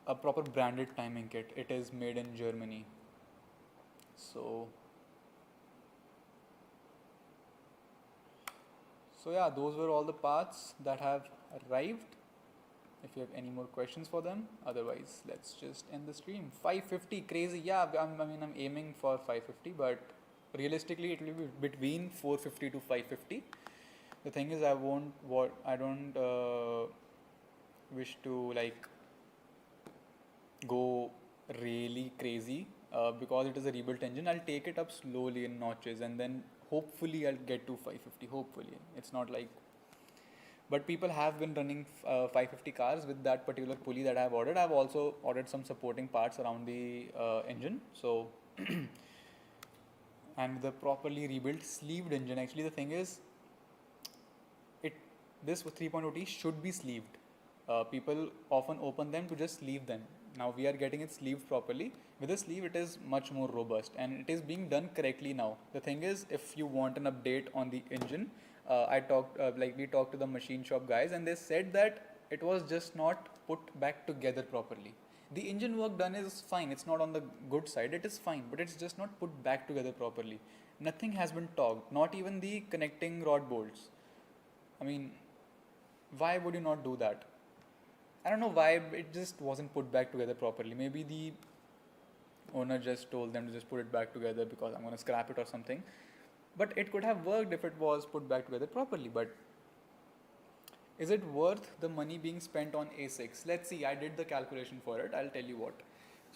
a proper branded timing kit. It is made in Germany. So yeah, those were all the parts that have arrived. If you have any more questions for them, otherwise let's just end the stream. 550, crazy. Yeah, I'm aiming for 550, but realistically it will be between 450 to 550. The thing is, I don't wish to like go really crazy because it is a rebuilt engine. I'll take it up slowly in notches, and then hopefully I'll get to 550. Hopefully, it's not like. But people have been running 550 cars with that particular pulley that I have ordered. I've also ordered some supporting parts around the engine. So, and the properly rebuilt sleeved engine. Actually, the thing is, this 3.0T should be sleeved. People often open them to just sleeve them. Now we are getting it sleeved properly. With a sleeve, it is much more robust, and it is being done correctly now. The thing is, if you want an update on the engine, we talked to the machine shop guys, and they said that it was just not put back together properly. The engine work done is fine. It's not on the good side. It is fine, but it's just not put back together properly. Nothing has been torqued, not even the connecting rod bolts. I mean, why would you not do that? I don't know why it just wasn't put back together properly. Maybe the owner just told them to just put it back together because I'm going to scrap it or something. But it could have worked if it was put back together properly. But is it worth the money being spent on A6? Let's see. I did the calculation for it. I'll tell you what.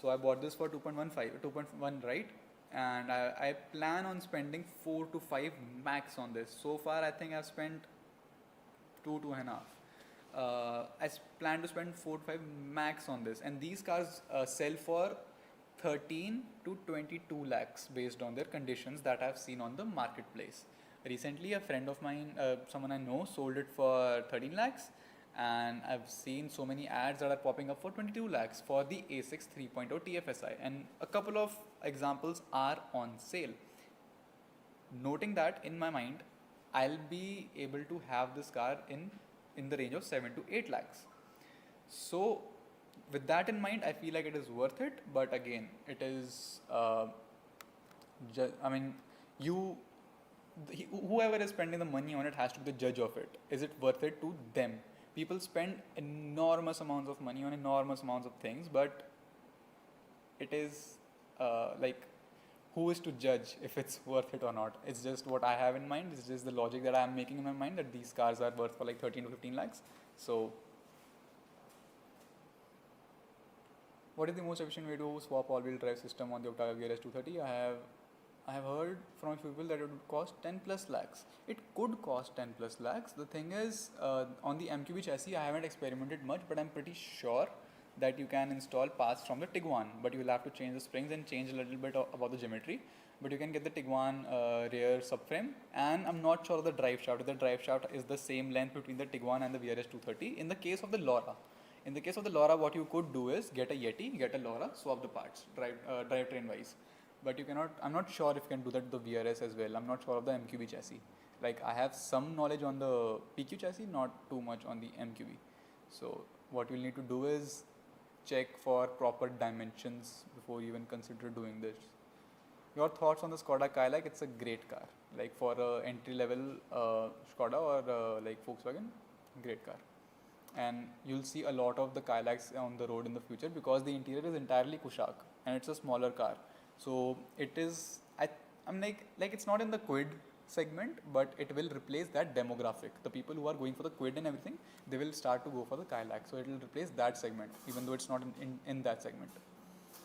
So I bought this for 2.1, right? And I plan on spending 4 to 5 max on this. So far, I think I've spent 2.5. I plan to spend 4 to 5 max on this, and these cars sell for 13 to 22 lakhs based on their conditions that I've seen on the marketplace. Recently, a friend of mine, someone I know, sold it for 13 lakhs, and I've seen so many ads that are popping up for 22 lakhs for the A6 3.0 TFSI, and a couple of examples are on sale. Noting that in my mind, I'll be able to have this car in the range of 7 to 8 lakhs. So with that in mind, I feel like it is worth it. But again, it is, whoever is spending the money on it has to be the judge of it. Is it worth it to them? People spend enormous amounts of money on enormous amounts of things, but it is who is to judge if it's worth it or not? It's just what I have in mind. It's just the logic that I'm making in my mind that these cars are worth for like 13 to 15 lakhs. So what is the most efficient way to swap all-wheel drive system on the Octavia RS 230? I have heard from a few people that it would cost 10 plus lakhs. It could cost 10 plus lakhs. The thing is, on the MQB chassis, I haven't experimented much, but I'm pretty sure that you can install parts from the Tiguan, but you will have to change the springs and change a little bit about the geometry. But you can get the Tiguan rear subframe, and I'm not sure of the drive shaft. If the drive shaft is the same length between the Tiguan and the VRS 230. In the case of the LoRa, what you could do is get a Yeti, get a LoRa, swap the parts, drivetrain wise. But you cannot. I'm not sure if you can do that to the VRS as well. I'm not sure of the MQB chassis. Like I have some knowledge on the PQ chassis, not too much on the MQB. So what you'll need to do is check for proper dimensions before you even consider doing this. Your thoughts on the Skoda Kayak? It's a great car. Like for a entry level Skoda or like Volkswagen, great car. And you'll see a lot of the Kayaks on the road in the future because the interior is entirely Kushaq and it's a smaller car. So it is, I'm like it's not in the quid segment, but it will replace that demographic. The people who are going for the quid and everything, they will start to go for the Kayak. So it will replace that segment, even though it's not in that segment.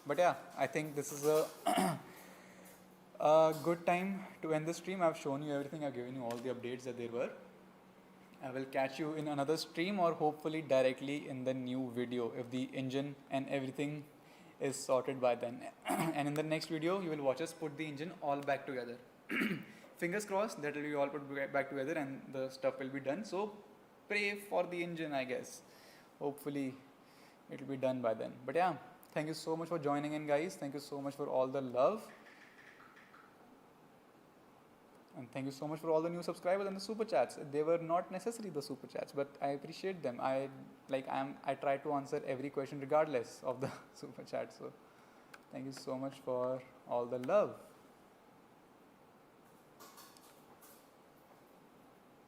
But yeah, I think this is a good time to end the stream. I've shown you everything. I've given you all the updates that there were. I will catch you in another stream or hopefully directly in the new video if the engine and everything is sorted by then. And in the next video, you will watch us put the engine all back together. Fingers crossed that will be all put back together and the stuff will be done. So pray for the engine, I guess. Hopefully it will be done by then. But yeah, thank you so much for joining in, guys. Thank you so much for all the love. And thank you so much for all the new subscribers and the super chats. They were not necessary, the super chats, but I appreciate them. I try to answer every question regardless of the super chat. So thank you so much for all the love.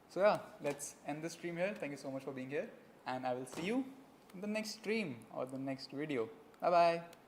So yeah, let's end the stream here. Thank you so much for being here, and I will see you in the next stream or the next video. Bye bye.